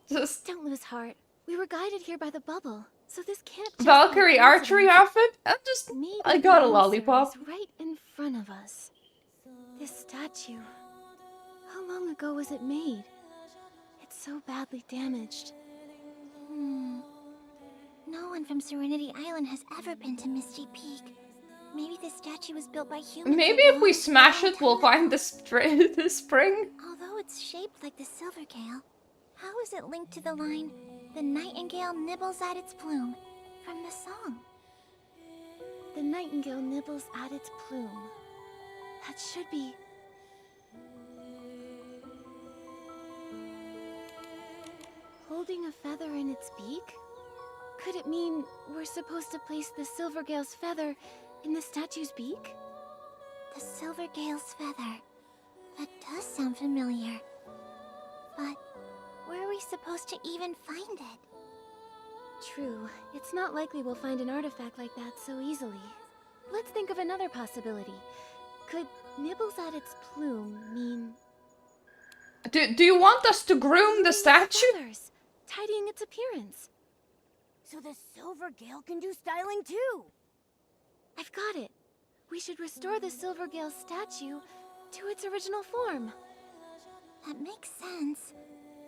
Just Don't lose heart. We were guided here by the bubble, so this can't just be Valkyrie a archery coincidence. outfit? Maybe I got a the answer lollipop. is right in front of us. This statue. How long ago was it made? It's so badly damaged. No one from Serenity Island has ever been to Misty Peak. Maybe this statue was built by humans. Maybe a if we long, smash long it, we'll time find ago. the spring. Although it's shaped like the Silvergale, how is it linked to the line, "The nightingale nibbles at its plume," from the song? The nightingale nibbles at its plume. That should be... holding a feather in its beak? Could it mean we're supposed to place the Silvergale's feather in the statue's beak? The Silvergale's feather. That does sound familiar. But where are we supposed to even find it? True. It's not likely we'll find an artifact like that so easily. Let's think of another possibility. Could nibbles at its plume mean... Do you want us to groom the statue? Feathers, tidying its appearance. So the Silver Gale can do styling too! I've got it. We should restore the Silver Gale statue to its original form. That makes sense.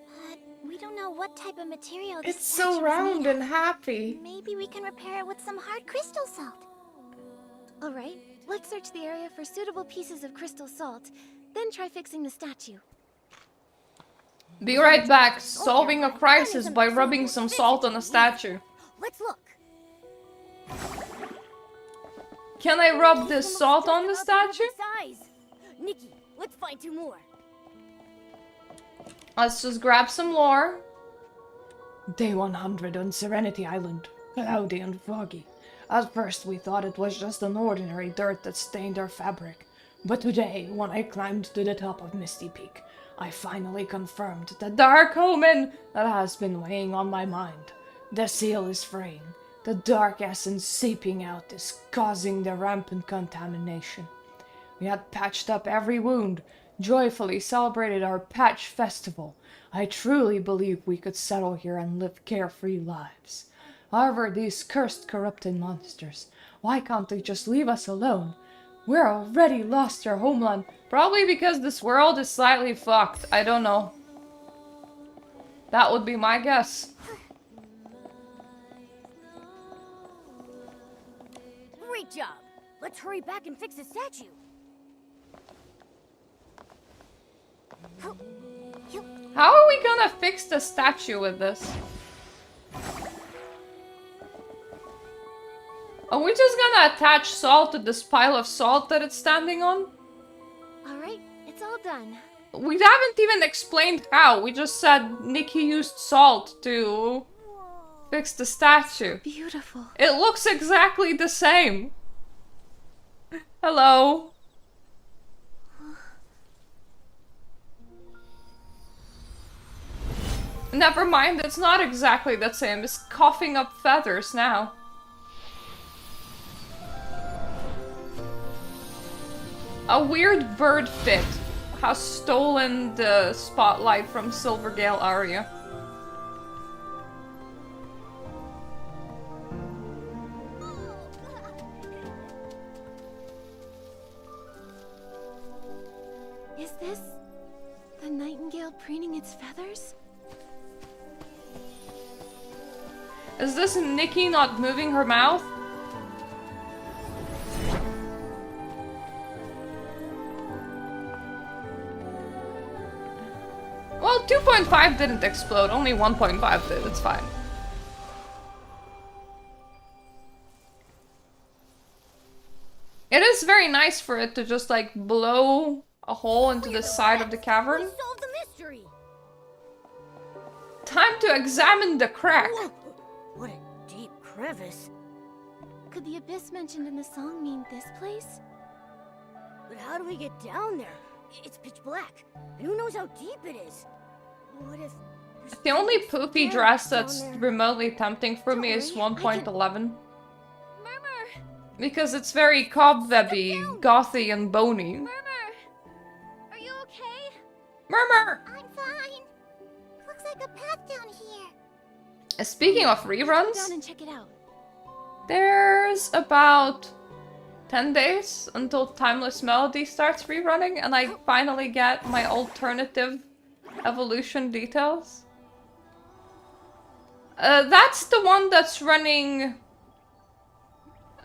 But we don't know what type of material this It's statue so is round made of. and happy. Maybe we can repair it with some hard crystal salt. Alright, let's search the area for suitable pieces of crystal salt, then try fixing the statue. Be right back, solving a crisis by rubbing some salt on a statue. Let's look. Can I rub this salt on the statue? Size. Nikki, let's find 2 more. Let's just grab some lore. Day 100 on Serenity Island. Cloudy and foggy. At first we thought it was just an ordinary dirt that stained our fabric. But today, when I climbed to the top of Misty Peak, I finally confirmed the dark omen that has been weighing on my mind. The seal is fraying. The dark essence seeping out is causing the rampant contamination. We had patched up every wound, joyfully celebrated our patch festival. I truly believe we could settle here and live carefree lives. However, these cursed, corrupted monsters, why can't they just leave us alone? We're already lost our homeland. Probably because this world is slightly fucked. I don't know. That would be my guess. Great job. Let's hurry back and fix the statue. How are we gonna fix the statue with this? Are we just gonna attach salt to this pile of salt that it's standing on? Alright, it's all done. We haven't even explained how. We just said Nikki used salt to fix the statue. Beautiful. It looks exactly the same. Hello. Never mind, it's not exactly the same. It's coughing up feathers now. A weird bird fit has stolen the spotlight from Silvergale area. Is this the nightingale preening its feathers? Is this Nikki not moving her mouth? Well, 2.5 didn't explode, only 1.5 did, it's fine. It is very nice for it to just like blow a hole into the side of the cavern. We solved the mystery. Time to examine the crack. Whoa, what a deep crevice. Could the abyss mentioned in the song mean this place? But how do we get down there? It's pitch black, and who knows how deep it is? What if... there's The only just poopy stairs dress down that's there? remotely tempting for me is Don't worry, I 1.11. Murmur! Because it's very cobwebby, gothy, and bony. Murmur! Are you okay? Murmur! I'm fine. Looks like a path down here. Speaking of Go reruns, down and check it out. there's about 10 days until Timeless Melody starts rerunning, and I finally get my alternative evolution details. That's the one that's running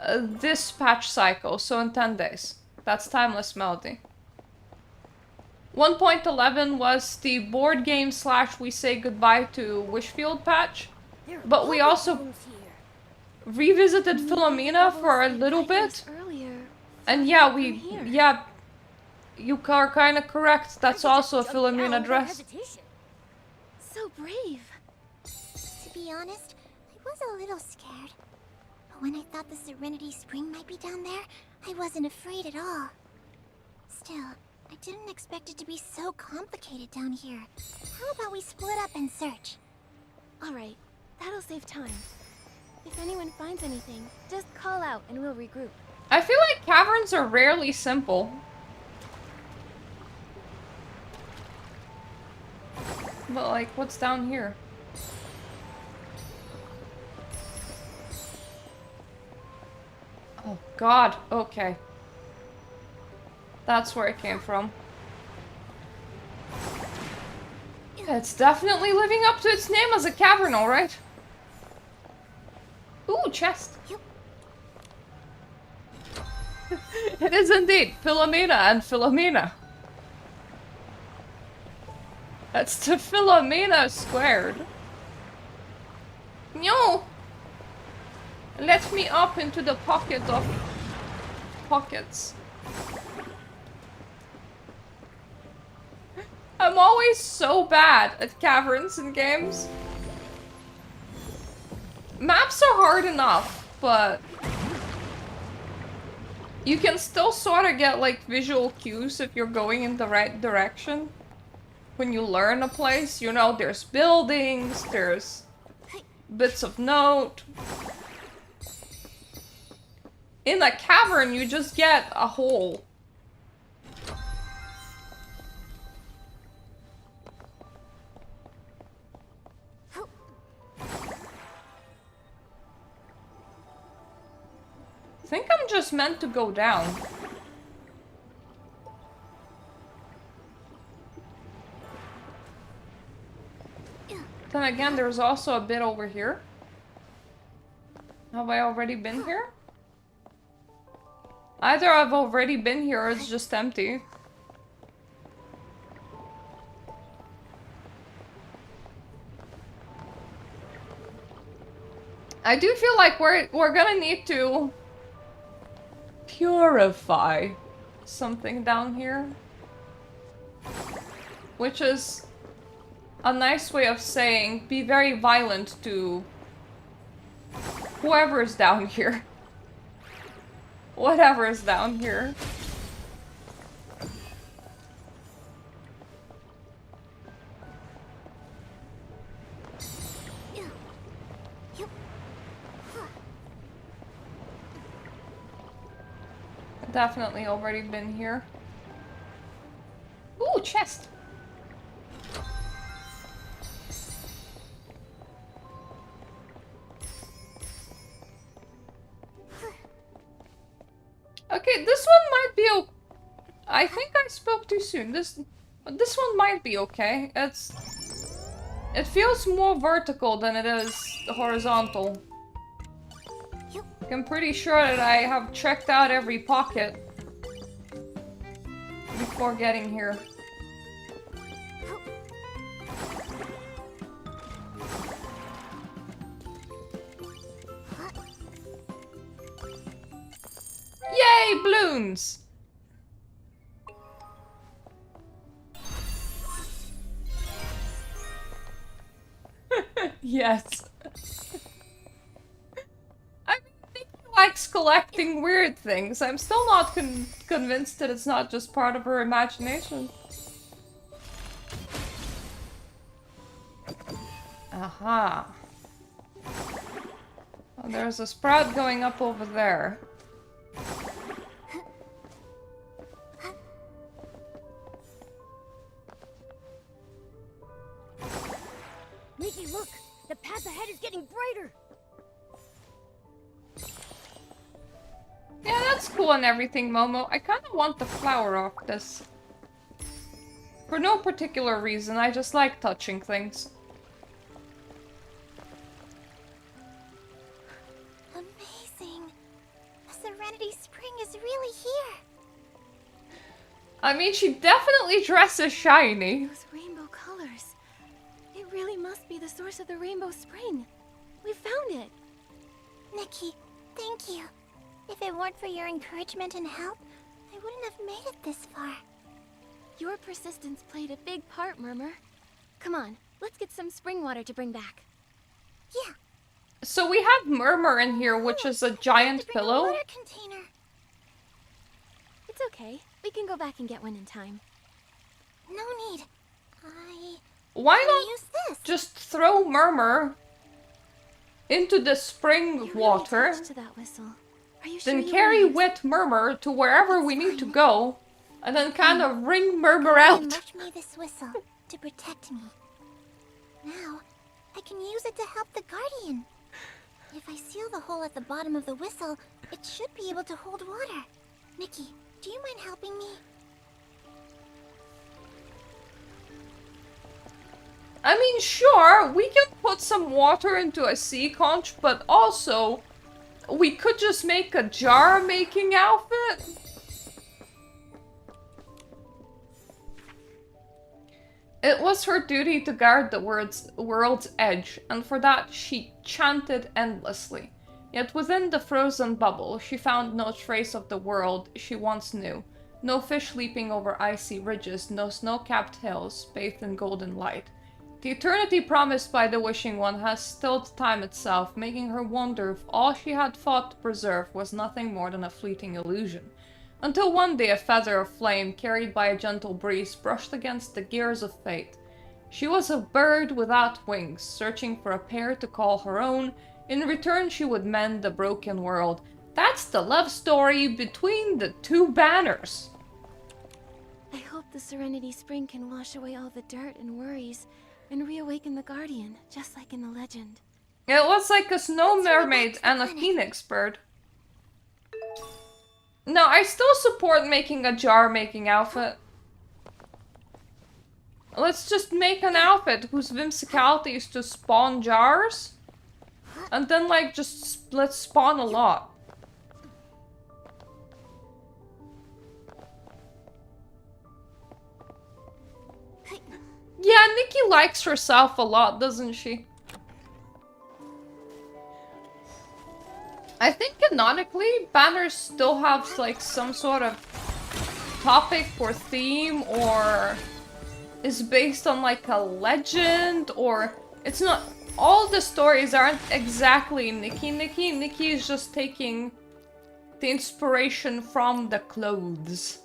this patch cycle, so in 10 days. That's Timeless Melody. 1.11 was the board game / We Say Goodbye to Wishfield patch, There are but we other also rooms here. revisited Philomena for a little bit. Earlier. And yeah, here. you are kind of correct. That's I could also a just jump down Philomena without dress. hesitation. So brave. To be honest, I was a little scared. But when I thought the Serenity Spring might be down there, I wasn't afraid at all. Still, I didn't expect it to be so complicated down here. How about we split up and search? Alright, that'll save time. If anyone finds anything, just call out and we'll regroup. I feel like caverns are rarely simple. But like, what's down here? Oh god, okay. That's where it came from. It's definitely living up to its name as a cavern, alright? Ooh, chest. It is indeed Philomena and Philomena. That's to Philomena squared. No! Let me up into the pocket of pockets. I'm always so bad at caverns in games. Maps are hard enough, but you can still sort of get like visual cues if you're going in the right direction. When you learn a place, you know, there's buildings, there's bits of note. In a cavern, you just get a hole. I think I'm just meant to go down. Then again, there's also a bit over here. Have I already been here? Either I've already been here or it's just empty. I do feel like we're gonna need to purify something down here. Which is a nice way of saying be very violent to whoever's down here. Whatever is down here. Definitely already been here. Ooh, chest! Okay, this one might be I think I spoke too soon. This one might be okay. It feels more vertical than it is horizontal. I'm pretty sure that I have checked out every pocket before getting here. Yay, balloons! Yes. I mean, Nikki likes collecting weird things. I'm still not convinced that it's not just part of her imagination. Aha. Oh, there's a sprout going up over there. Nikki, look! The path ahead is getting brighter! Yeah, that's cool and everything, Momo. I kind of want the flower off this. For no particular reason, I just like touching things. Amazing. The Serenity Spring is really here. I mean, she definitely dresses shiny. Those rainbow colors. It really must be the source of the Rainbow Spring. We found it. Nikki, thank you. If it weren't for your encouragement and help, I wouldn't have made it this far. Your persistence played a big part, Murmur. Come on, let's get some spring water to bring back. Yeah. So we have Murmur in here, which is a giant To bring a pillow. water container. It's okay. We can go back and get one in time. No need. Why Can not use this. just throw Murmur into the spring You really water, attached to that whistle. Are you sure then you carry wanna use wet Murmur to wherever we need to fine. go, and then kind of ring Murmur Guardian out. left me this whistle to protect me. Now, I can use it to help the Guardian. If I seal the hole at the bottom of the whistle, it should be able to hold water. Nikki, do you mind helping me? I mean, sure, we can put some water into a sea conch, but also, we could just make a jar-making outfit. It was her duty to guard the world's edge, and for that she chanted endlessly. Yet within the frozen bubble, she found no trace of the world she once knew. No fish leaping over icy ridges, no snow-capped hills bathed in golden light. The eternity promised by the Wishing One has stilled time itself, making her wonder if all she had fought to preserve was nothing more than a fleeting illusion. Until one day a feather of flame, carried by a gentle breeze, brushed against the gears of fate. She was a bird without wings, searching for a pair to call her own. In return she would mend the broken world. That's the love story between the two banners. I hope the Serenity Spring can wash away all the dirt and worries and reawaken the Guardian, just like in the legend. It was like a snow Let's hurry mermaid back to the and a clinic. phoenix bird. No, I still support making a jar-making outfit. Let's just make an outfit whose whimsicality is to spawn jars. And then, like, just let's spawn a lot. Yeah, Nikki likes herself a lot, doesn't she? I think canonically, banners still have like some sort of topic or theme, or is based on like a legend, or it's not, all the stories aren't exactly Nikki. Nikki is just taking the inspiration from the clothes.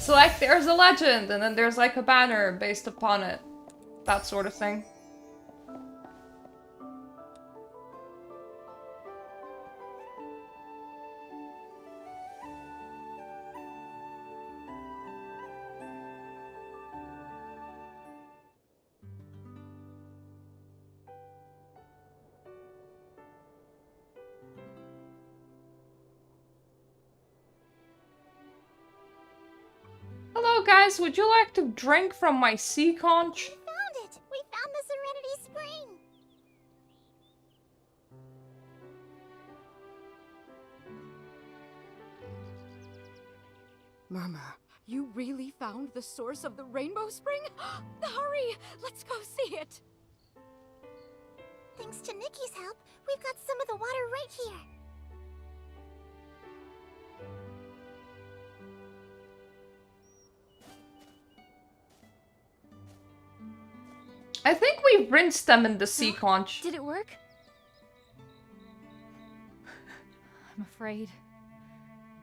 So like there's a legend and then there's like a banner based upon it. That sort of thing. Hello guys, would you like to drink from my sea conch? We found it! We found the Serenity Spring! Murmur, you really found the source of the Rainbow Spring? Hurry! Let's go see it! Thanks to Nikki's help, we've got some of the water right here. I think we rinsed them in the sea conch. Did it work? I'm afraid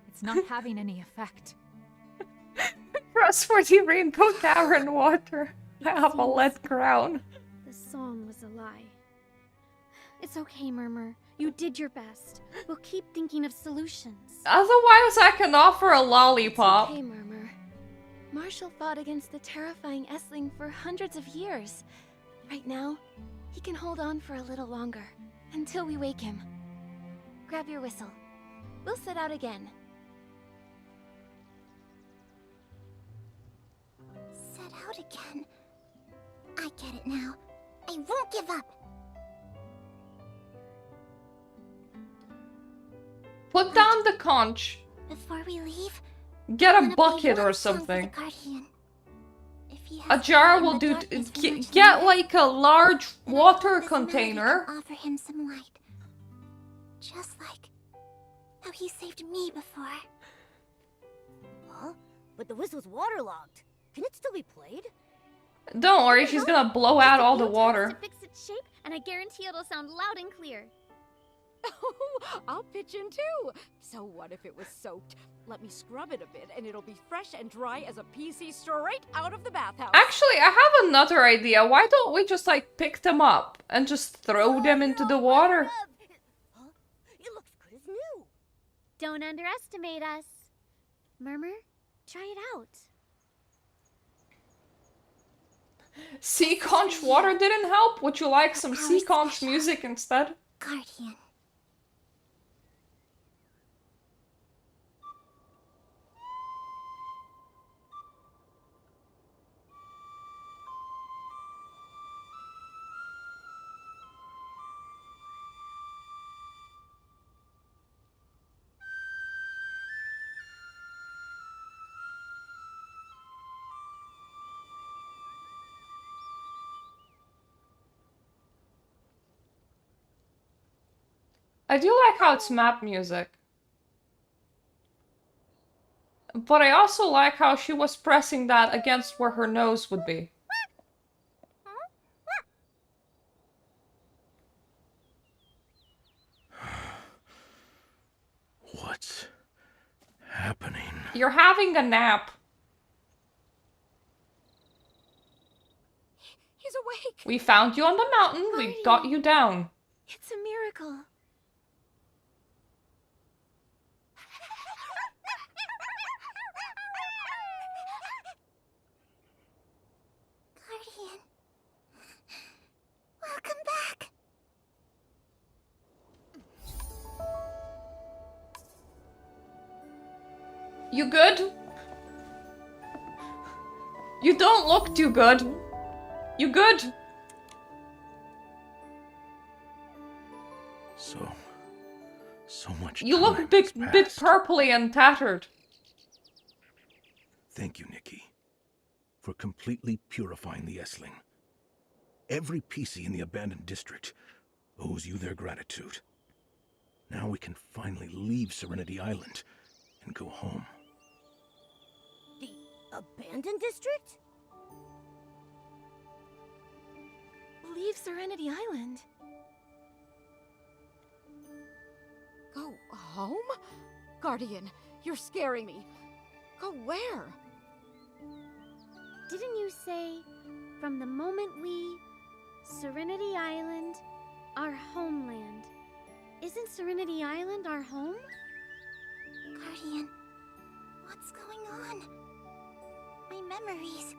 it's not having any effect. Trustworthy rainbow cavern water. I have a lead crown. The song was a lie. It's okay, Murmur. You did your best. We'll keep thinking of solutions. Otherwise, I can offer a lollipop. It's okay, Murmur. Marshall fought against the terrifying Essling for hundreds of years. Right now, he can hold on for a little longer, until we wake him. Grab your whistle. We'll set out again. Set out again. I get it now. I won't give up. Put down the conch. Before we leave, Get I'm a gonna play bucket one or song for the something. Guardian. If he A has jar in will the do. darkness for much Get longer, like a large then I water hope this melody container. can offer him some light. Just like how he saved me before. Huh? But the whistle's waterlogged. Can it still be played? Don't worry, she's gonna blow out all the water. To fix its shape, and I guarantee it'll sound loud and clear. Oh, I'll pitch in too. So what if it was soaked Let me scrub it a bit, and it'll be fresh and dry as a PC straight out of the bathhouse. Actually, I have another idea. Why don't we just, like, pick them up and just throw them into the water? Huh? It looks good as new. Don't underestimate us. Murmur, try it out. Sea conch water didn't help? Would you like some sea conch music instead? Guardian. I do like how it's map music. But I also like how she was pressing that against where her nose would be. What's happening? You're having a nap. He's awake. We found you on the mountain. We got you down. It's a miracle. Guardian. Welcome back. You good? You don't look too good. You good? So much You time look a has bit passed. purpley and tattered. Thank you, Nikki, for completely purifying the Essling. Every PC in the abandoned district owes you their gratitude. Now we can finally leave Serenity Island and go home. The abandoned district? Leave Serenity Island. Go home? Guardian, you're scaring me. Go where? Didn't you say, from the moment we... Serenity Island, our homeland. Isn't Serenity Island our home? Guardian, what's going on? My memories,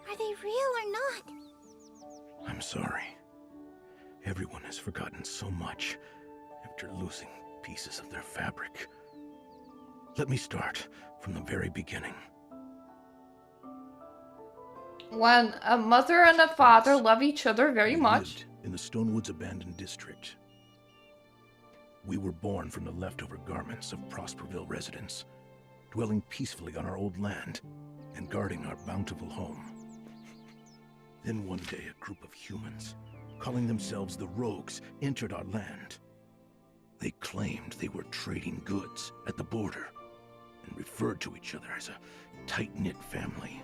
are they real or not? I'm sorry. Everyone has forgotten so much after losing pieces of their fabric. Let me start from the very beginning. When a mother and a father love each other very We much. lived in the Stonewoods abandoned district. We were born from the leftover garments of Prosperville residents, dwelling peacefully on our old land and guarding our bountiful home. Then one day a group of humans, calling themselves the Rogues, entered our land. They claimed they were trading goods at the border and referred to each other as a tight-knit family.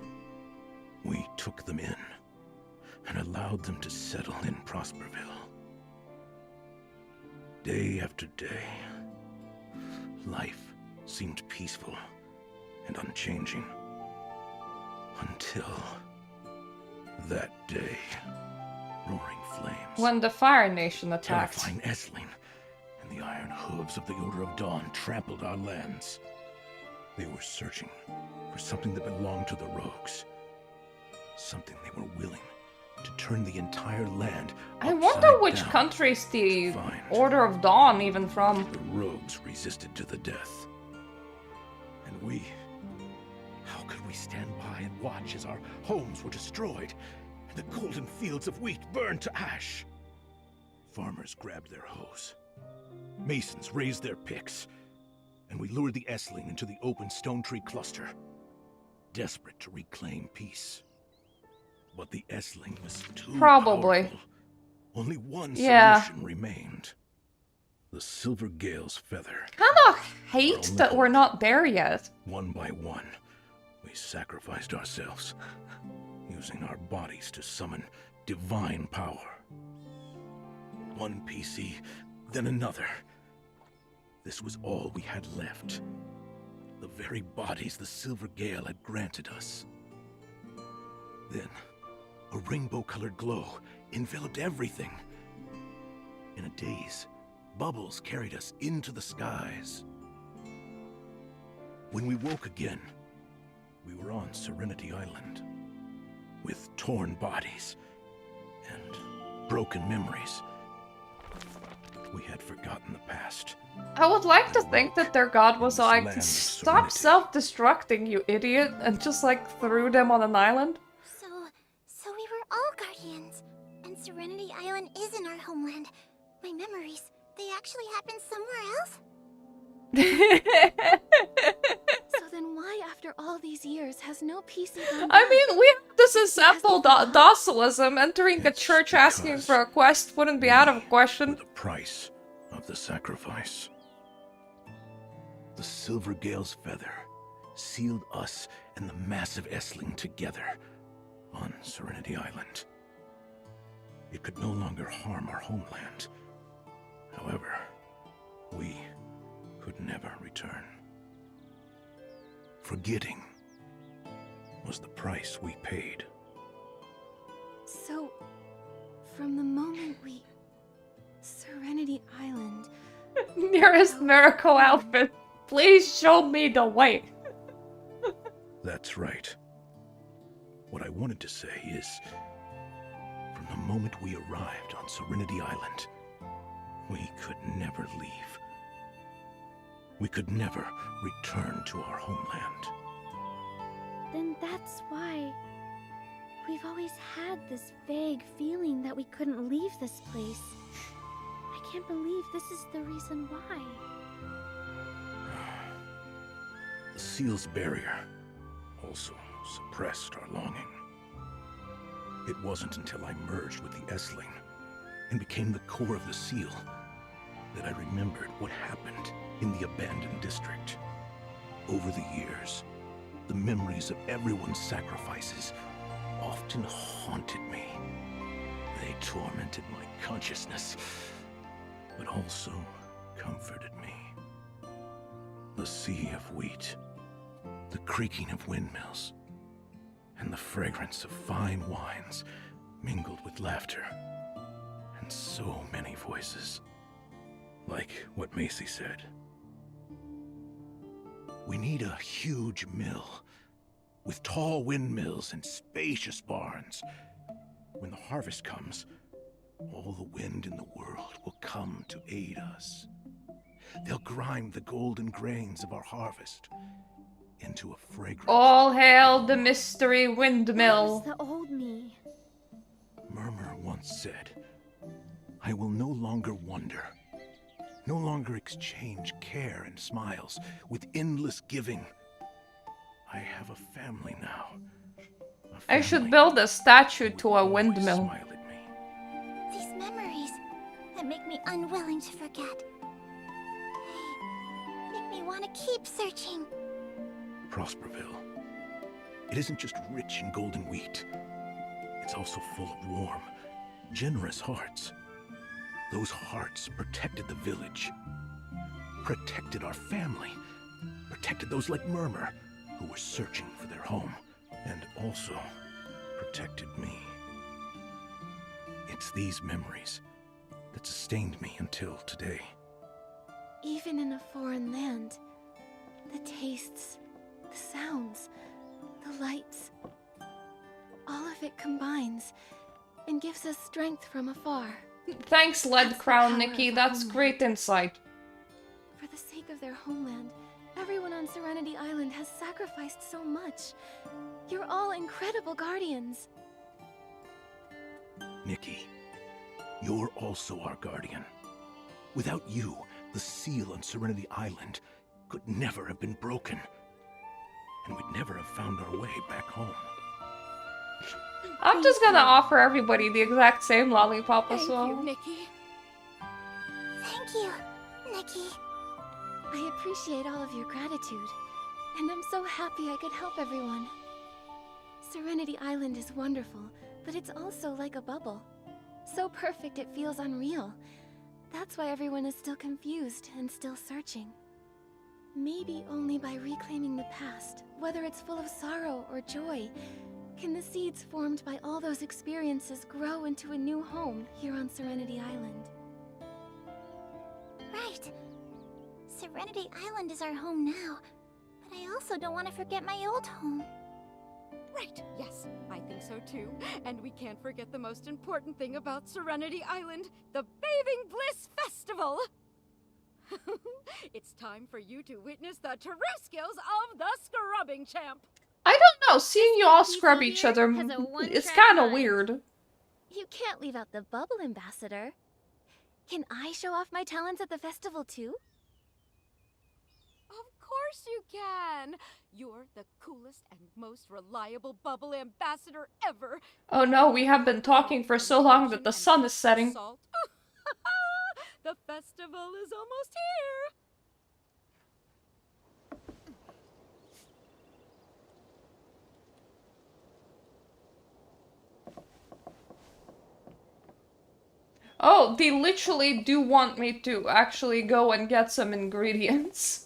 We took them in and allowed them to settle in Prosperville. Day after day, life seemed peaceful and unchanging. Until that day, roaring flames, When the Fire Nation attacked. terrifying Essling, and the iron hooves of the Order of Dawn trampled our lands. They were searching for something that belonged to the Rogues. Something they were willing to turn the entire land I wonder upside which down. country's the Find. Order of Dawn even from. The Rogues resisted to the death. And we... how could we stand by and watch as our homes were destroyed and the golden fields of wheat burned to ash? Farmers grabbed their hoes. Masons raised their picks. And we lured the Essling into the open stone tree cluster, desperate to reclaim peace. But the Essling was too Probably. powerful. Only one Yeah. solution remained. The Silver Gale's feather. Kinda hate that we're not there yet. One by one, we sacrificed ourselves, using our bodies to summon divine power. One PC, then another. This was all we had left. the very bodies the Silver Gale had granted us. Then, a rainbow-colored glow enveloped everything. In a daze, bubbles carried us into the skies. When we woke again, we were on Serenity Island, with torn bodies and broken memories. We had forgotten the past. I would like to think that their god was This like, land of stop serenity." self-destructing, you idiot, and just like threw them on an island. So we were all guardians. And Serenity Island isn't our homeland. My memories, they actually happened somewhere else? So then why, after all these years, has no PC gone I back? mean, we have this example docilism. Entering a It's church asking because for a quest wouldn't be out of question. Were the price of the sacrifice. The Silver Gale's feather sealed us and the massive Essling together on Serenity Island. It could no longer harm our homeland. However, we could never return. Forgetting was the price we paid. So, from the moment we... Serenity Island... Nearest miracle outfit. Please show me the way. That's right. What I wanted to say is, from the moment we arrived on Serenity Island, we could never leave. We could never return to our homeland. Then that's why... We've always had this vague feeling that we couldn't leave this place. I can't believe this is the reason why. The seal's barrier also suppressed our longing. It wasn't until I merged with the Essling and became the core of the seal that I remembered what happened in the abandoned district. Over the years, the memories of everyone's sacrifices often haunted me. They tormented my consciousness, but also comforted me. The sea of wheat, the creaking of windmills, and the fragrance of fine wines mingled with laughter, and so many voices. Like what Macy said. We need a huge mill, with tall windmills and spacious barns. When the harvest comes, all the wind in the world will come to aid us. They'll grind the golden grains of our harvest into a fragrant... All hail the mystery That windmill. was the old me. Murmur once said, I will no longer wonder, no longer exchange care and smiles with endless giving. I have a family now. A I should family build a statue who to will a always windmill. Smile at me. These memories that make me unwilling to forget. They make me want to keep searching. Prosperville. It isn't just rich in golden wheat. It's also full of warm, generous hearts. Those hearts protected the village, protected our family, protected those like Murmur who were searching for their home, and also protected me. It's these memories that sustained me until today. Even in a foreign land, the tastes, the sounds, the lights, all of it combines and gives us strength from afar. Thanks, Lead That's the Crown power Nikki. of That's homeland. great insight. For the sake of their homeland, everyone on Serenity Island has sacrificed so much. You're all incredible guardians. Nikki, you're also our guardian. Without you, the seal on Serenity Island could never have been broken. And we'd never have found our way back home. I'm just gonna offer everybody the exact same lollipop as Thank well. you, Nikki. Thank you, Nikki. I appreciate all of your gratitude, and I'm so happy I could help everyone. Serenity Island is wonderful, but it's also like a bubble. So perfect it feels unreal. That's why everyone is still confused and still searching. Maybe only by reclaiming the past, whether it's full of sorrow or joy, can the seeds formed by all those experiences grow into a new home here on Serenity Island. Right. Serenity Island is our home now, but I also don't want to forget my old home. Right, yes, I think so too. And we can't forget the most important thing about Serenity Island, the Bathing Bliss Festival! It's time for you to witness the Terrestrials of the Scrubbing Champ! I don't know, seeing you all scrub each here other, has a one-track it's kind of mind. weird. You can't leave out the Bubble Ambassador. Can I show off my talents at the festival too? Of course you can! You're the coolest and most reliable Bubble Ambassador ever! Oh no, we have been talking for so long that the sun is setting. Salt. The festival is almost here! Oh, they literally do want me to actually go and get some ingredients.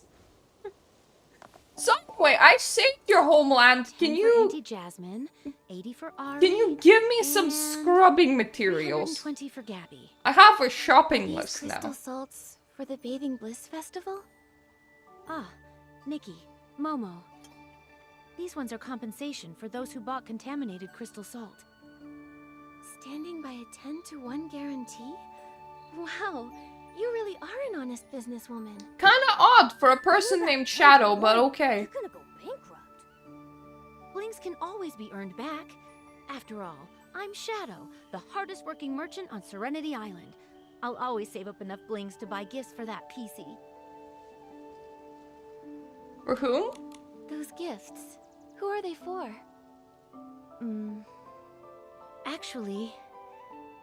So anyway, I saved your homeland. Can you... Auntie Jasmine, 80 for Ari, Can you give me some and scrubbing materials? 320 for Gabby. I have a shopping These list crystal now. salts for the Bathing Bliss Festival? Ah, Nikki, Momo. These ones are compensation for those who bought contaminated crystal salt. Standing by a 10-to-1 guarantee? Wow, you really are an honest businesswoman. Kinda odd for a person named Shadow, but okay. You're gonna go bankrupt. Blings can always be earned back. After all, I'm Shadow, the hardest working merchant on Serenity Island. I'll always save up enough blings to buy gifts for that PC. For whom? Those gifts, who are they for? Actually,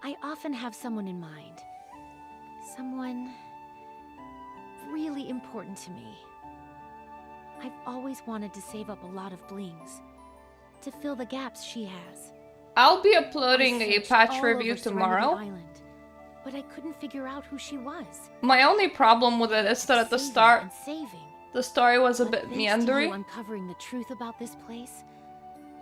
I often have someone in mind. Someone really important to me. I've always wanted to save up a lot of blings to fill the gaps she has. I'll be I uploading a searched patch all review over Serenity tomorrow. Island, but I couldn't figure out who she was. My only problem with it is that at the Saving start, and saving. the story was a But bit thanks to you meandery. uncovering the truth about this place,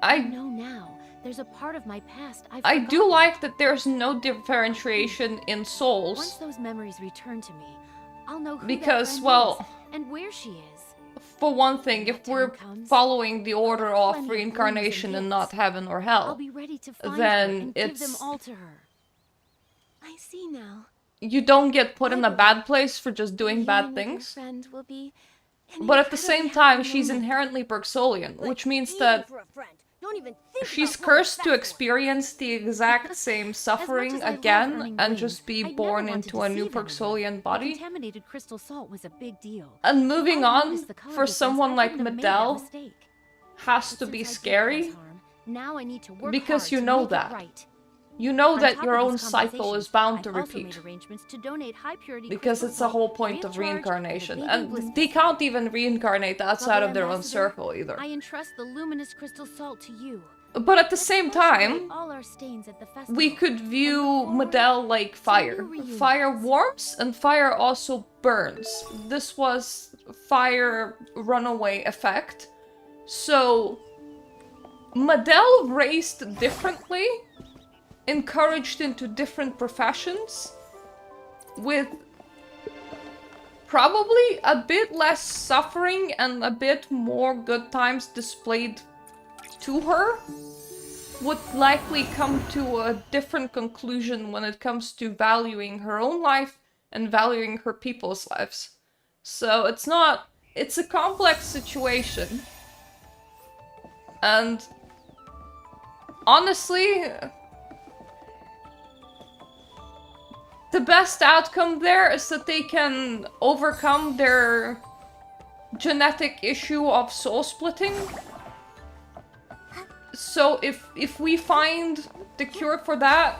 I I know now there's a part of my past I've I do forgotten. like that there's no differentiation in Once souls. those memories return to me, I'll know who Because, that friend well, is and where she is. for one thing, if we're following the order of Plenty of reincarnation blooms and and not heaven or I'll hell, be ready to find then her and give them it's- all to her. I see now. you don't get put in a Likely, bad place for just doing Union bad with your things. friend will be an But at the same incredibly time, happy she's moment. inherently Bergsolian, Like, which means even that for a friend. Don't even think she's about going cursed to back it. experience the exact same suffering as I love again earning and blings, just be I'd never born want to into a new deceive anyone. Bergsolian The body. contaminated crystal salt was a big deal. And moving If I'd on, noticed the color for difference, someone I like wouldn't have made that Medell, mistake. has But to be since I did scary. cause harm, now I need to work Because hard you to know make it that. right. You know On that top your of own this cycle compensation, is bound to I've also repeat. made arrangements to donate high purity Because crystal it's the salt whole free point of charge to the reincarnation. Bathing Bliss And they can't even reincarnate outside Bubble of their own Ambassador, circle either. I entrust the luminous crystal salt to you. But at the Let's same wash away time, all our stains at the festival. we could view forward Medell like fire. new reunions. Fire warms and fire also burns. This was fire runaway effect. So Medell raised differently, encouraged into different professions, with probably a bit less suffering and a bit more good times displayed to her, would likely come to a different conclusion when it comes to valuing her own life and valuing her people's lives. So it's a complex situation. And honestly, the best outcome there is that they can overcome their genetic issue of soul splitting. So if we find the cure for that,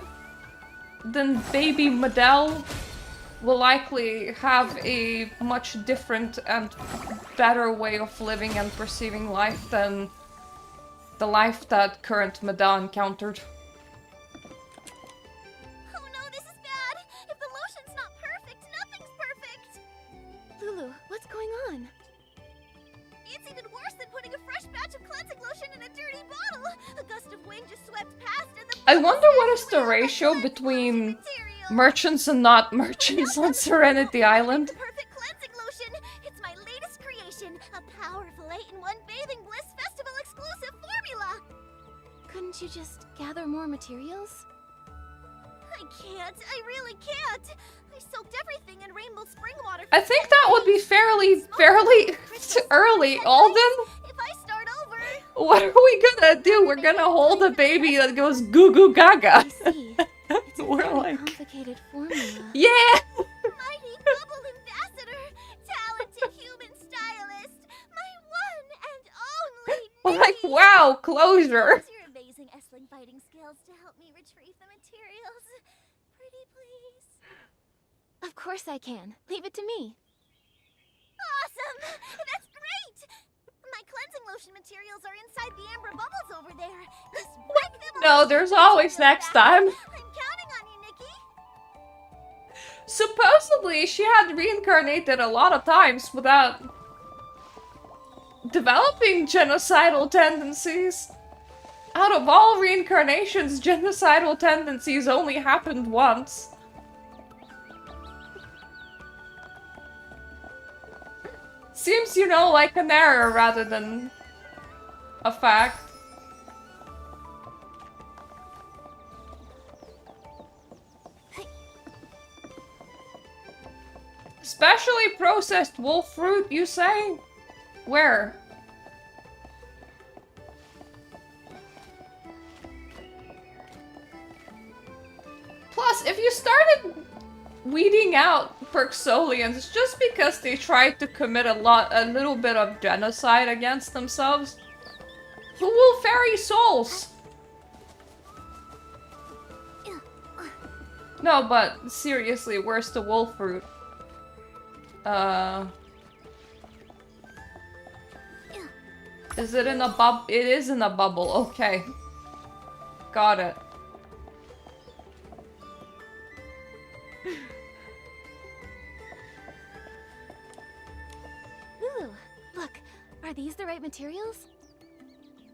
then baby Medell will likely have a much different and better way of living and perceiving life than the life that current Medell encountered. Oh no, this is bad! If the lotion's not perfect, nothing's perfect! Lulu, what's going on? I wonder what is the ratio between merchants and not merchants on Serenity Island. The perfect cleansing lotion. It's my latest creation, a powerful 8-in-1 Bathing Bliss Festival exclusive formula. Couldn't you just gather more materials? I can't. I really can't. I soaked everything in rainbow spring water. I think that would be fairly early, Alden. If I start over. What are we gonna do? We're gonna hold a baby that goes goo goo gaga. I see. It's a We're very like- complicated formula. Yeah! Mighty Bubble Ambassador, talented human stylist, my one and only We're like, Nikki. wow, closure. Use your amazing Essling fighting skills to help me retrieve the materials. Pretty please. Of course I can. Leave it to me. Awesome! That's great! My cleansing lotion materials are inside the amber bubbles over there. Just whack them on No, the there's materials always next back. time. I'm counting on you, Nikki. Supposedly, she had reincarnated a lot of times without developing genocidal tendencies. Out of all reincarnations, genocidal tendencies only happened once. Seems, you know, like an error rather than a fact. Specially processed wolf fruit, you say? Where? Plus, if you started weeding out Perksolians just because they tried to commit a little bit of genocide against themselves, who will ferry souls? No, but seriously, where's the wolf fruit? Is it in a bub? It is in a bubble, okay. Got it. Ooh, look. Are these the right materials?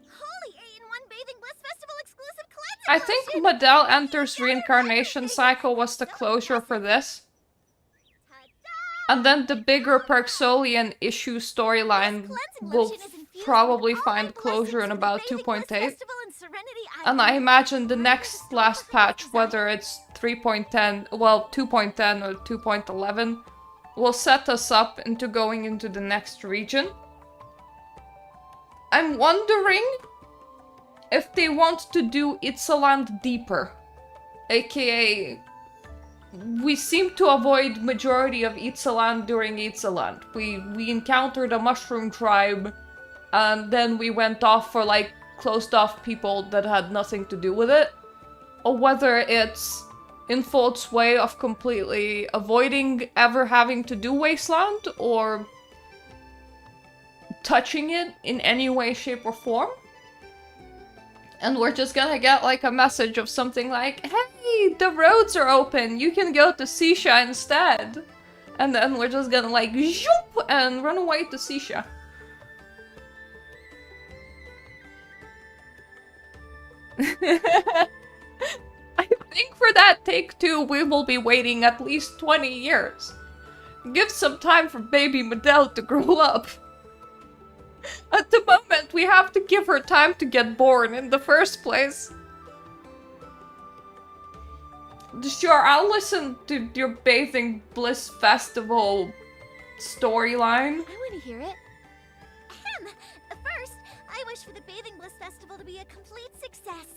Holy 8-in-1 Bathing Bliss Festival exclusive cleansing I think lotion! Medell enters reincarnation cycle was the closure for this. And then the bigger Perksolian issue storyline will probably find closure in about 2.8. And I imagine the next last patch, whether it's 3.10, well, 2.10 or 2.11, will set us up into going into the next region. I'm wondering if they want to do Itzaland deeper, aka we seem to avoid majority of Itzaland during Itzaland. We encountered a mushroom tribe, and then we went off for like closed off people that had nothing to do with it. Or whether it's Infold's way of completely avoiding ever having to do Wasteland, or touching it in any way, shape, or form. And we're just gonna get like a message of something like, hey, the roads are open, you can go to Sisha instead. And then we're just gonna like, zoop, and run away to Sisha. I think for that take 2, we will be waiting at least 20 years. Give some time for baby Medell to grow up. At the moment, we have to give her time to get born in the first place. Sure, I'll listen to your Bathing Bliss Festival storyline. I want to hear it. First, I wish for the Bathing Bliss Festival to be a complete success.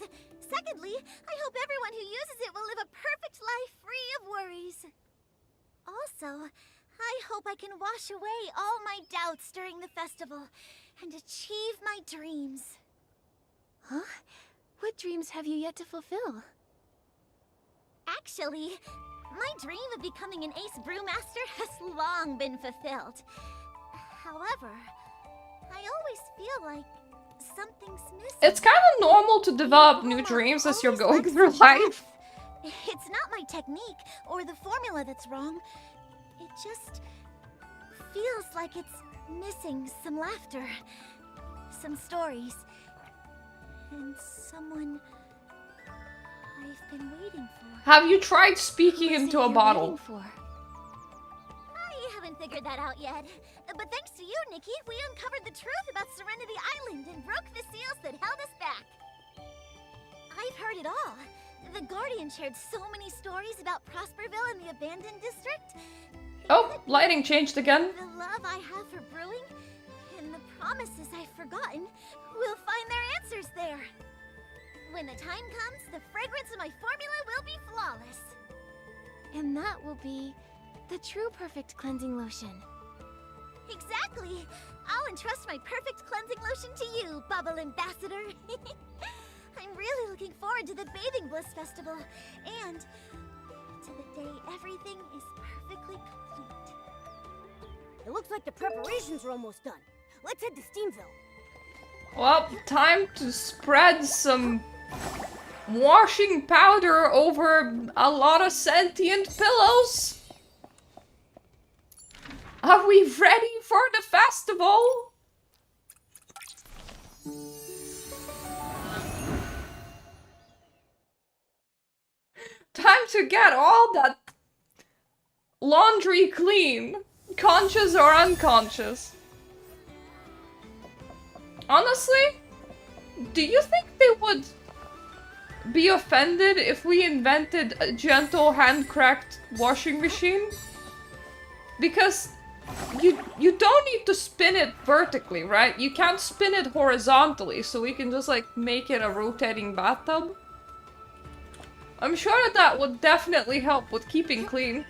Secondly, I hope everyone who uses it will live a perfect life free of worries. Also, I hope I can wash away all my doubts during the festival and achieve my dreams. Huh? What dreams have you yet to fulfill? Actually, my dream of becoming an ace brewmaster has long been fulfilled. However, I always feel like something's missing. It's kind of normal to develop new dreams as you're going through life. It's not my technique or the formula that's wrong. It just feels like it's missing some laughter, some stories, and someone I've been waiting for. Have you tried speaking Who is it into a you're bottle? waiting for? I haven't figured that out yet. But thanks to you, Nikki, we uncovered the truth about Serenity Island and broke the seals that held us back. I've heard it all. The Guardian shared so many stories about Prosperville and the abandoned district. Oh, lighting changed again. The love I have for brewing and the promises I've forgotten, we'll find their answers there. When the time comes, the fragrance of my formula will be flawless. And that will be the true perfect cleansing lotion. Exactly! I'll entrust my perfect cleansing lotion to you, Bubble Ambassador. I'm really looking forward to the Bathing Bliss Festival, and to the day everything is perfectly complete. It looks like the preparations are almost done. Let's head to Steamville. Well, time to spread some washing powder over a lot of sentient pillows. Are we ready for the festival? Time to get all that laundry clean, conscious or unconscious. Honestly, do you think they would be offended if we invented a gentle hand-cracked washing machine? Because you don't need to spin it vertically, right? You can't spin it horizontally, so we can just like make it a rotating bathtub. I'm sure that that would definitely help with keeping clean.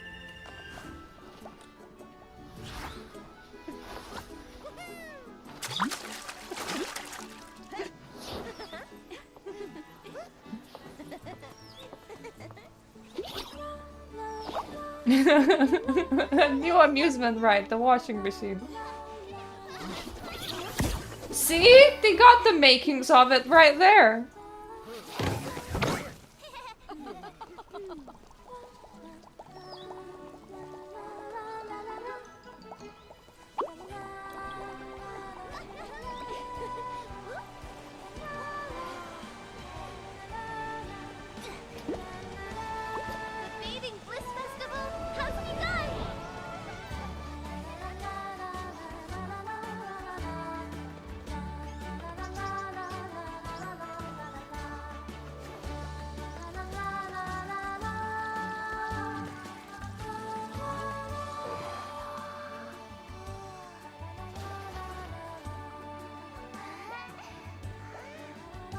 New amusement ride, the washing machine. See? They got the makings of it right there.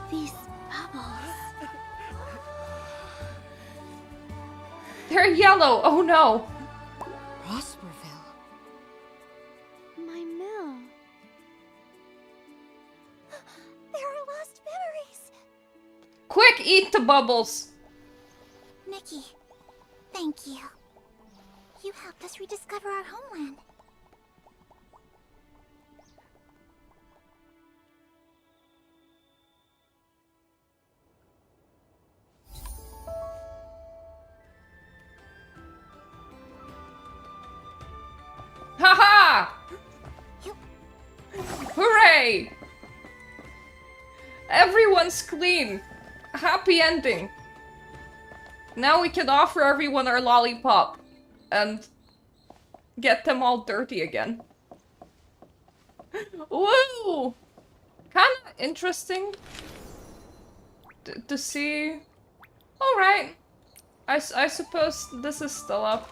These bubbles. They're yellow. Oh no. Prosperville. My mill. There are lost memories. Quick, eat the bubbles. Nikki, thank you. You helped us rediscover our homeland. Haha! Hooray! Everyone's clean. Happy ending. Now we can offer everyone our lollipop and get them all dirty again. Woo! Kinda interesting to see. Alright. I suppose this is still up.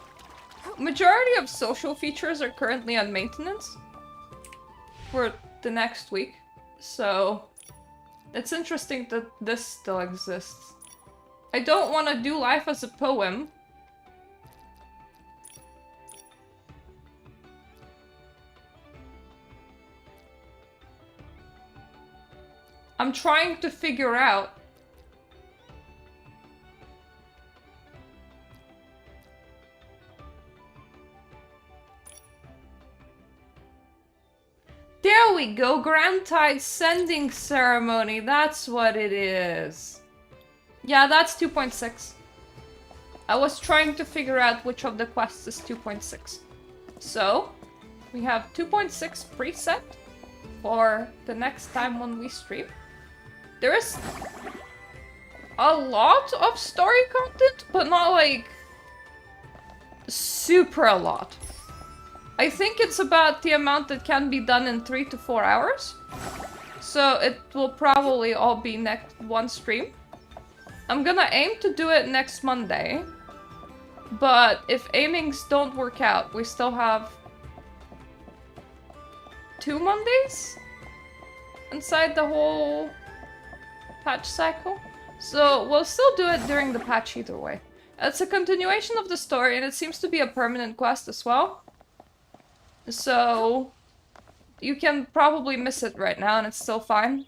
Majority of social features are currently on maintenance for the next week, so it's interesting that this still exists. I don't want to do life as a poem. I'm trying to figure out there we go, Grand Tide Sending Ceremony, that's what it is. Yeah, that's 2.6. I was trying to figure out which of the quests is 2.6. So, we have 2.6 preset for the next time when we stream. There is a lot of story content, but not like super a lot. I think it's about the amount that can be done in 3 to 4 hours. So it will probably all be next one stream. I'm gonna aim to do it next Monday. But if aimings don't work out, we still have 2 Mondays inside the whole patch cycle. So we'll still do it during the patch either way. It's a continuation of the story and it seems to be a permanent quest as well. So you can probably miss it right now and it's still fine.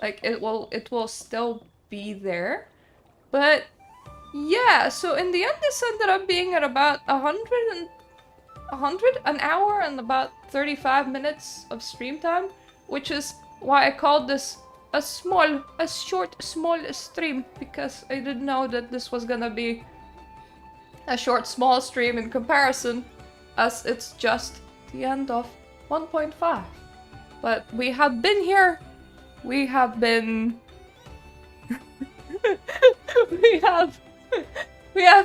Like it will still be there. But yeah, so in the end this ended up being at about 100 an hour and about 35 minutes of stream time, which is why I called this a short, small stream, because I didn't know that this was gonna be a short, small stream in comparison, as it's just the end of 1.5. But we have been here, we have been... we have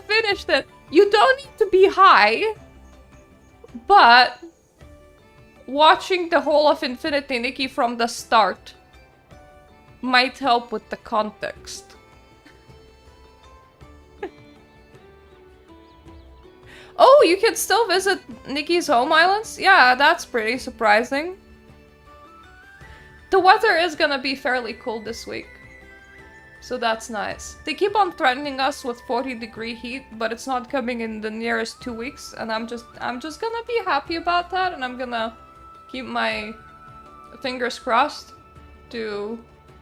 finished it. You don't need to be high, but watching the whole of Infinity Nikki from the start might help with the context. Oh, you can still visit Nikki's home islands? Yeah, that's pretty surprising. The weather is gonna be fairly cool this week. So that's nice. They keep on threatening us with 40-degree heat, but it's not coming in the nearest 2 weeks, and I'm just gonna be happy about that, and I'm gonna keep my fingers crossed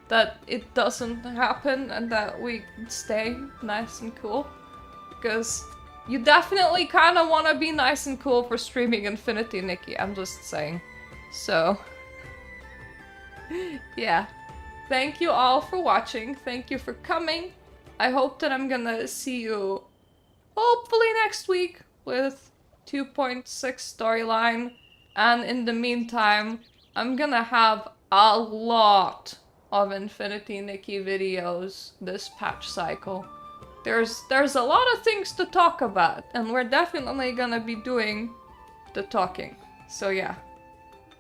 that it doesn't happen and that we stay nice and cool. Because you definitely kind of want to be nice and cool for streaming Infinity Nikki, I'm just saying. So, yeah. Thank you all for watching, thank you for coming. I hope that I'm gonna see you hopefully next week with 2.6 storyline. And in the meantime, I'm gonna have a lot of Infinity Nikki videos this patch cycle. There's a lot of things to talk about, and we're definitely gonna be doing the talking. So yeah.